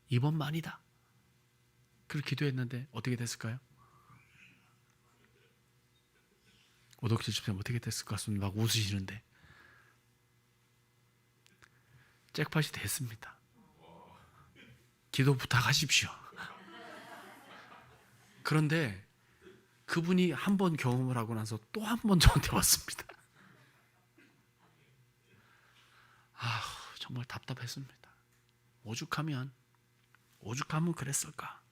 이번만이다. 그렇게 기도했는데 어떻게 됐을까요? 오덕실 집사님 어떻게 됐을 것 같습니다. 막 웃으시는데 잭팟이 됐습니다. 기도 부탁하십시오. 그런데 그분이 한 번 경험을 하고 나서 또 한 번 저한테 왔습니다. 정말 답답했습니다. 오죽하면 그랬을까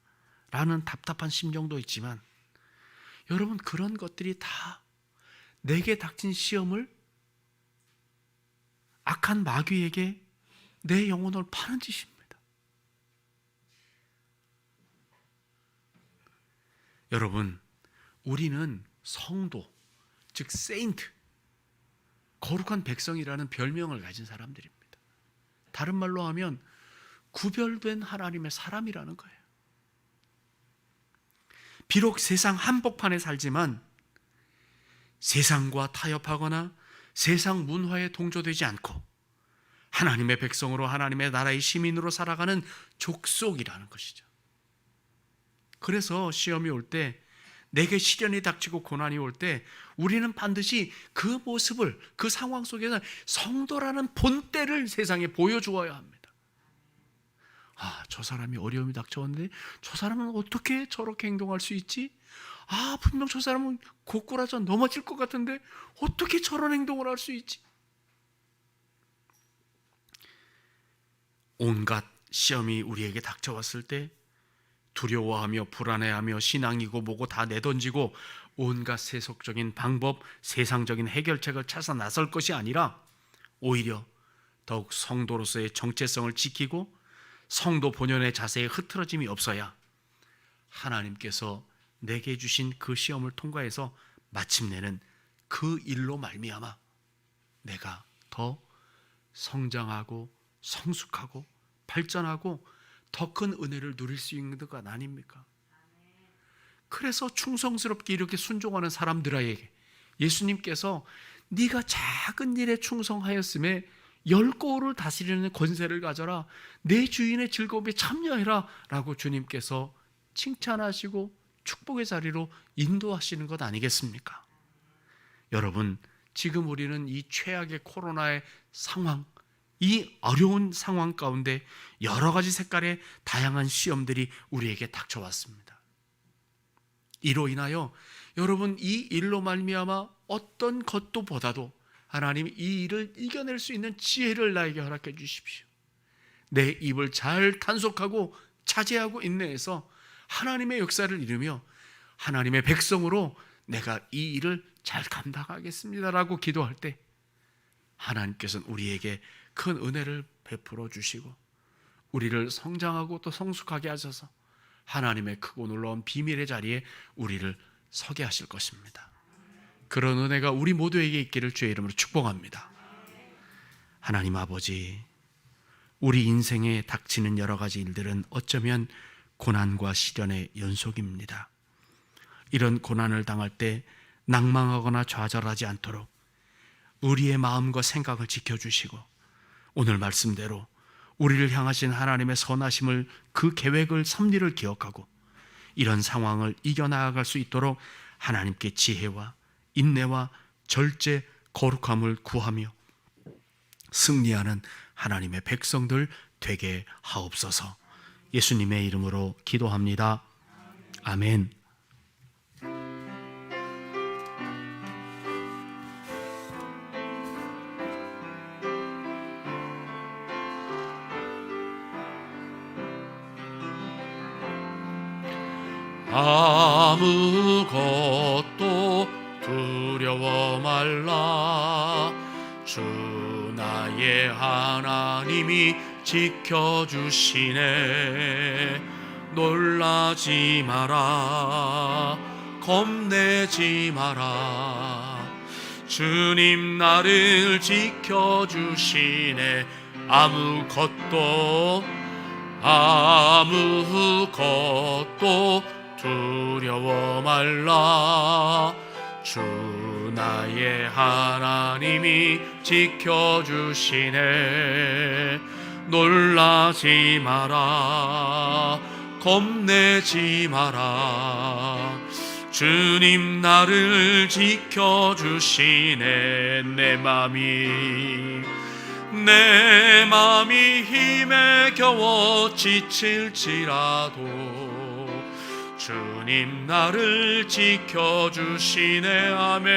라는 답답한 심정도 있지만, 여러분, 그런 것들이 다 내게 닥친 시험을 악한 마귀에게 내 영혼을 파는 짓입니다. 여러분, 우리는 성도, 즉 세인트, 거룩한 백성이라는 별명을 가진 사람들입니다. 다른 말로 하면 구별된 하나님의 사람이라는 거예요. 비록 세상 한복판에 살지만 세상과 타협하거나 세상 문화에 동조되지 않고 하나님의 백성으로, 하나님의 나라의 시민으로 살아가는 족속이라는 것이죠. 그래서 시험이 올 때, 내게 시련이 닥치고 고난이 올 때 우리는 반드시 그 모습을, 그 상황 속에서 성도라는 본때를 세상에 보여주어야 합니다. 저 사람이 어려움이 닥쳐왔는데 저 사람은 어떻게 저렇게 행동할 수 있지? 분명 저 사람은 고꾸라져 넘어질 것 같은데 어떻게 저런 행동을 할 수 있지? 온갖 시험이 우리에게 닥쳐왔을 때 두려워하며 불안해하며 신앙이고 뭐고 다 내던지고 온갖 세속적인 방법, 세상적인 해결책을 찾아 나설 것이 아니라 오히려 더욱 성도로서의 정체성을 지키고 성도 본연의 자세에 흐트러짐이 없어야 하나님께서 내게 주신 그 시험을 통과해서 마침내는 그 일로 말미암아 내가 더 성장하고 성숙하고 발전하고 더 큰 은혜를 누릴 수 있는 것 아닙니까? 그래서 충성스럽게 이렇게 순종하는 사람들에게 예수님께서 네가 작은 일에 충성하였음에 10고을을 다스리는 권세를 가져라, 내 주인의 즐거움에 참여해라 라고 주님께서 칭찬하시고 축복의 자리로 인도하시는 것 아니겠습니까? 여러분, 지금 우리는 이 최악의 코로나의 상황, 이 어려운 상황 가운데 여러 가지 색깔의 다양한 시험들이 우리에게 닥쳐왔습니다. 이로 인하여 여러분, 이 일로 말미암아 어떤 것도 보다도 하나님 이 일을 이겨낼 수 있는 지혜를 나에게 허락해 주십시오. 내 입을 잘 단속하고 자제하고 인내해서 하나님의 역사를 이루며 하나님의 백성으로 내가 이 일을 잘 감당하겠습니다라고 기도할 때 하나님께서는 우리에게 큰 은혜를 베풀어 주시고 우리를 성장하고 또 성숙하게 하셔서 하나님의 크고 놀라운 비밀의 자리에 우리를 서게 하실 것입니다. 그런 은혜가 우리 모두에게 있기를 주의 이름으로 축복합니다. 하나님 아버지, 우리 인생에 닥치는 여러 가지 일들은 어쩌면 고난과 시련의 연속입니다. 이런 고난을 당할 때 낭망하거나 좌절하지 않도록 우리의 마음과 생각을 지켜주시고 오늘 말씀대로 우리를 향하신 하나님의 선하심을, 그 계획을, 섭리를 기억하고 이런 상황을 이겨나갈 수 있도록 하나님께 지혜와 인내와 절제, 거룩함을 구하며 승리하는 하나님의 백성들 되게 하옵소서. 예수님의 이름으로 기도합니다. 아멘. 아무것도 두려워 말라. 주 나의 하나님이 지켜주시네. 놀라지 마라, 겁내지 마라. 주님 나를 지켜주시네. 아무것도 두려워 말라. 주 나의 하나님이 지켜주시네. 놀라지 마라, 겁내지 마라. 주님 나를 지켜주시네. 내 맘이 힘에 겨워 지칠지라도 주님 나를 지켜주시네. 아멘.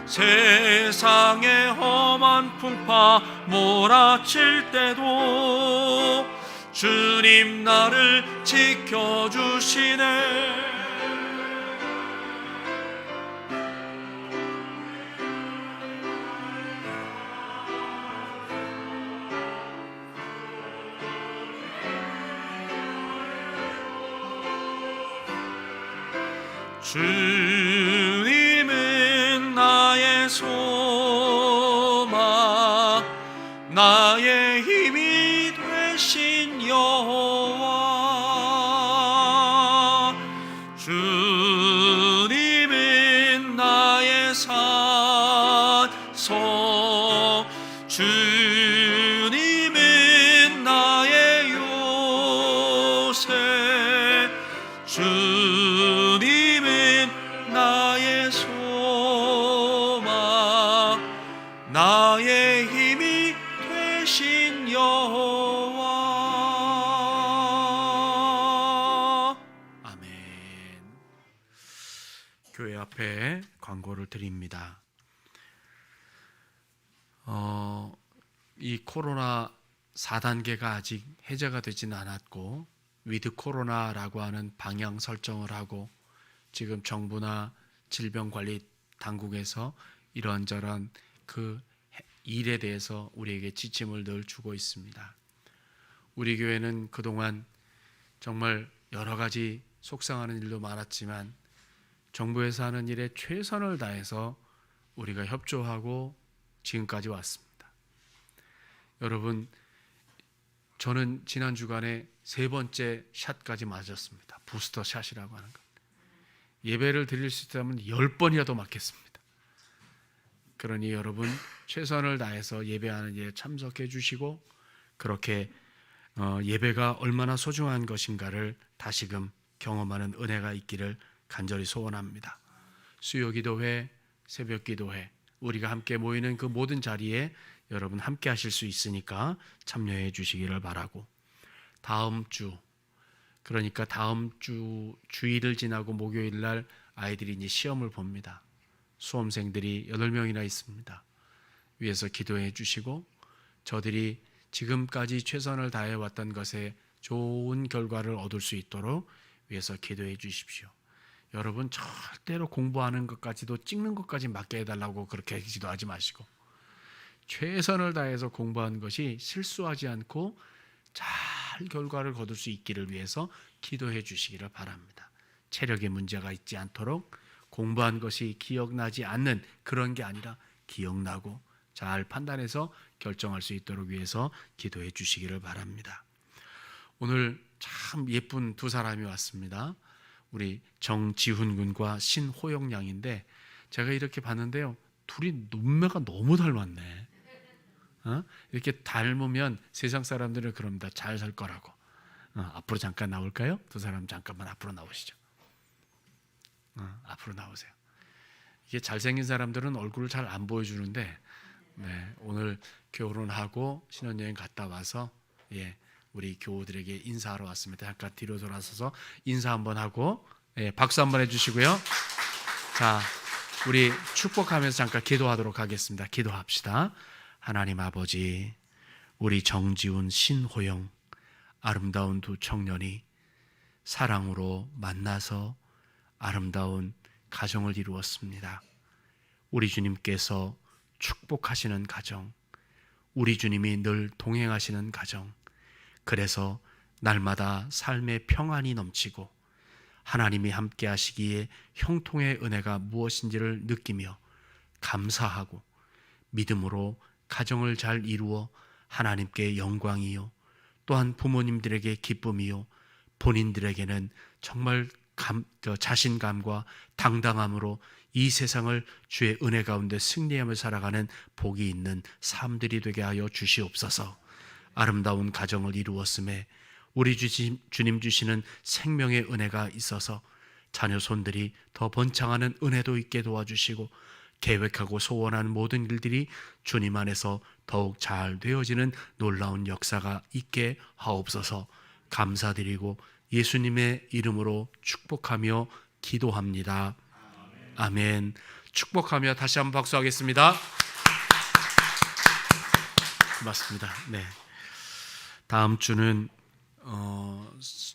세상의 험한 풍파 몰아칠 때도 주님 나를 지켜주시네. 주님은 나의 소망, 나의 힘이 되신 여호와. 주님은 나의 산성, 주님은 나의 요새. 주님은 나의 소망, 나의 힘이 되신 여호와. 아멘. 교회 앞에 광고를 드립니다. 이 코로나 4단계가 아직 해제가 되지는 않았고 위드 코로나라고 하는 방향 설정을 하고 지금 정부나 질병관리 당국에서 이런저런 그 일에 대해서 우리에게 지침을 늘 주고 있습니다. 우리 교회는 그동안 정말 여러 가지 속상하는 일도 많았지만 정부에서 하는 일에 최선을 다해서 우리가 협조하고 지금까지 왔습니다. 여러분, 저는 지난 주간에 3번째 샷까지 맞았습니다. 부스터 샷이라고 하는 것. 예배를 드릴 수 있다면 10번이라도 맞겠습니다. 그러니 여러분, 최선을 다해서 예배하는 일에 참석해 주시고 그렇게 예배가 얼마나 소중한 것인가를 다시금 경험하는 은혜가 있기를 간절히 소원합니다. 수요기도회, 새벽기도회, 우리가 함께 모이는 그 모든 자리에 여러분 함께 하실 수 있으니까 참여해 주시기를 바라고, 다음 주, 그러니까 다음 주 주일을 지나고 목요일 날 아이들이 이제 시험을 봅니다. 수험생들이 8명이나 있습니다. 위에서 기도해 주시고 저들이 지금까지 최선을 다해 왔던 것에 좋은 결과를 얻을 수 있도록 위에서 기도해 주십시오. 여러분, 절대로 공부하는 것까지도 찍는 것까지 맡게 해달라고 그렇게 기도하지 마시고 최선을 다해서 공부한 것이 실수하지 않고 잘 결과를 거둘 수 있기를 위해서 기도해 주시기를 바랍니다. 체력에 문제가 있지 않도록 공부한 것이 기억나지 않는 그런 게 아니라 기억나고 잘 판단해서 결정할 수 있도록 위해서 기도해 주시기를 바랍니다. 오늘 참 예쁜 두 사람이 왔습니다. 우리 정지훈 군과 신호영 양인데 제가 이렇게 봤는데요, 둘이 눈매가 너무 닮았네. 이렇게 닮으면 세상 사람들은 그럽니다. 잘 살 거라고. 앞으로 잠깐 나올까요? 두 사람 잠깐만 앞으로 나오시죠. 앞으로 나오세요. 이게 잘생긴 사람들은 얼굴을 잘 안 보여주는데 네, 오늘 결혼하고 신혼여행 갔다 와서 우리 교우들에게 인사하러 왔습니다. 잠깐 뒤로 돌아서서 인사 한번 하고 박수 한번 해주시고요. 자, 우리 축복하면서 잠깐 기도하도록 하겠습니다. 기도합시다. 하나님 아버지, 우리 정지훈, 신호영 아름다운 두 청년이 사랑으로 만나서 아름다운 가정을 이루었습니다. 우리 주님께서 축복하시는 가정, 우리 주님이 늘 동행하시는 가정, 그래서 날마다 삶의 평안이 넘치고 하나님이 함께 하시기에 형통의 은혜가 무엇인지를 느끼며 감사하고 믿음으로 가정을 잘 이루어 하나님께 영광이요 또한 부모님들에게 기쁨이요 본인들에게는 정말 자신감과 당당함으로 이 세상을 주의 은혜 가운데 승리하며 살아가는 복이 있는 삶들이 되게 하여 주시옵소서. 아름다운 가정을 이루었음에 우리 주님 주시는 생명의 은혜가 있어서 자녀 손들이 더 번창하는 은혜도 있게 도와주시고 계획하고 소원하는 모든 일들이 주님 안에서 더욱 잘 되어지는 놀라운 역사가 있게 하옵소서. 감사드리고 예수님의 이름으로 축복하며 기도합니다. 아멘. 축복하며 다시 한번 박수하겠습니다. 맞습니다. 네. 다음 주는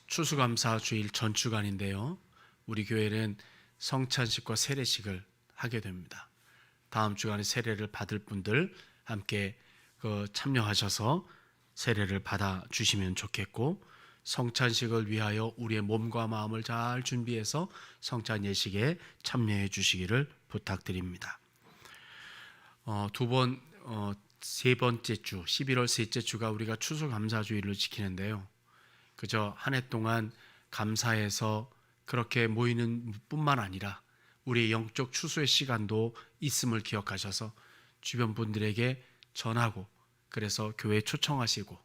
추수감사 주일 전주간인데요. 우리 교회는 성찬식과 세례식을 하게 됩니다. 다음 주간에 세례를 받을 분들 함께 참여하셔서 세례를 받아 주시면 좋겠고, 성찬식을 위하여 우리의 몸과 마음을 잘 준비해서 성찬 예식에 참여해 주시기를 부탁드립니다. 세 번째 주 11월 셋째 주가 우리가 추수감사주일을 지키는데요. 그저 한 해 동안 감사해서 그렇게 모이는 뿐만 아니라 우리의 영적 추수의 시간도 있음을 기억하셔서 주변 분들에게 전하고, 그래서 교회에 초청하시고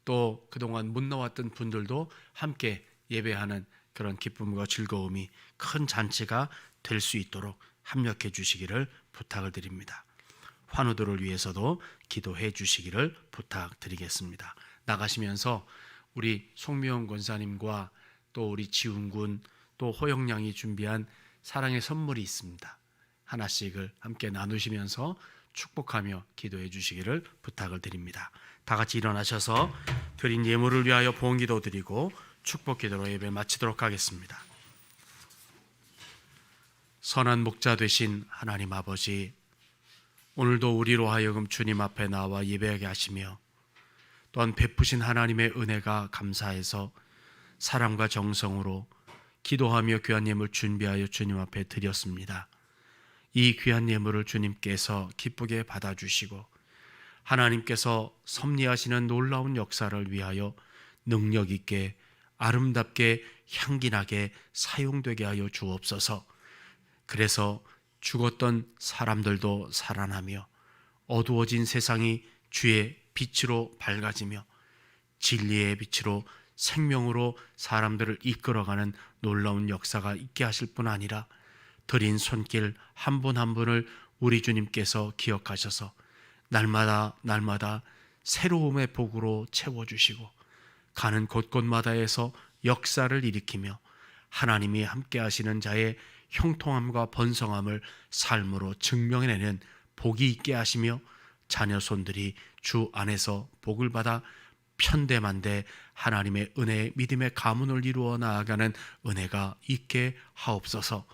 또 그동안 못 나왔던 분들도 함께 예배하는 그런 기쁨과 즐거움이 큰 잔치가 될 수 있도록 합력해 주시기를 부탁을 드립니다. 환우들을 위해서도 기도해 주시기를 부탁드리겠습니다. 나가시면서 우리 송미영 권사님과 또 우리 지훈군 또 호영양이 준비한 사랑의 선물이 있습니다. 하나씩을 함께 나누시면서 축복하며 기도해 주시기를 부탁을 드립니다. 다 같이 일어나셔서 드린 예물을 위하여 봉기도 드리고 축복기도로 예배 마치도록 하겠습니다. 선한 목자 되신 하나님 아버지, 오늘도 우리로 하여금 주님 앞에 나와 예배하게 하시며 또한 베푸신 하나님의 은혜가 감사해서 사랑과 정성으로 기도하며 귀한 예물 준비하여 주님 앞에 드렸습니다. 이 귀한 예물을 주님께서 기쁘게 받아주시고 하나님께서 섭리하시는 놀라운 역사를 위하여 능력 있게 아름답게 향기나게 사용되게 하여 주옵소서. 그래서 죽었던 사람들도 살아나며 어두워진 세상이 주의 빛으로 밝아지며 진리의 빛으로 생명으로 사람들을 이끌어가는 놀라운 역사가 있게 하실 뿐 아니라 드린 손길 한 분 한 분을 우리 주님께서 기억하셔서 날마다 새로움의 복으로 채워주시고 가는 곳곳마다에서 역사를 일으키며 하나님이 함께 하시는 자의 형통함과 번성함을 삶으로 증명해내는 복이 있게 하시며 자녀 손들이 주 안에서 복을 받아 편대만대 하나님의 은혜 믿음의 가문을 이루어 나아가는 은혜가 있게 하옵소서.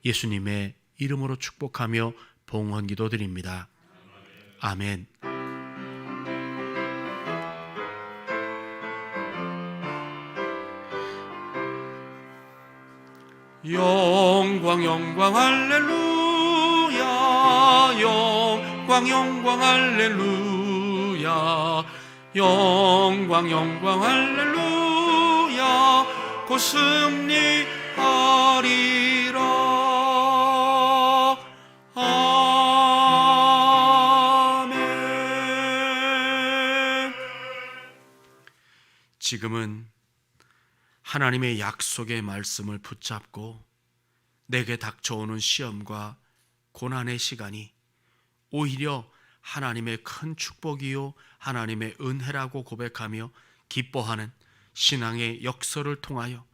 예수님의 이름으로 축복하며 봉헌 기도드립니다. 아멘. 영광 영광 할렐루야 영광 영광 할렐루야 영광 영광 할렐루야 곧 승리하리라. 아멘. 지금은 하나님의 약속의 말씀을 붙잡고 내게 닥쳐오는 시험과 고난의 시간이 오히려 하나님의 큰 축복이요 하나님의 은혜라고 고백하며 기뻐하는 신앙의 역설을 통하여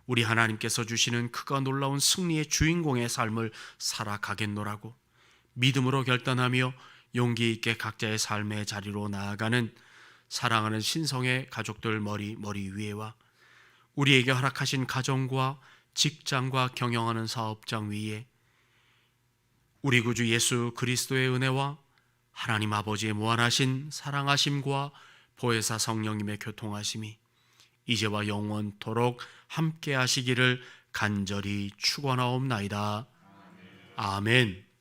우리 하나님께서 주시는 크고 놀라운 승리의 주인공의 삶을 살아가겠노라고 믿음으로 결단하며 용기 있게 각자의 삶의 자리로 나아가는 사랑하는 신성의 가족들 머리 위에와 우리에게 허락하신 가정과 직장과 경영하는 사업장 위에 우리 구주 예수 그리스도의 은혜와 하나님 아버지의 무한하신 사랑하심과 보혜사 성령님의 교통하심이 이제와 영원토록 함께 하시기를 간절히 축원하옵나이다. 아멘.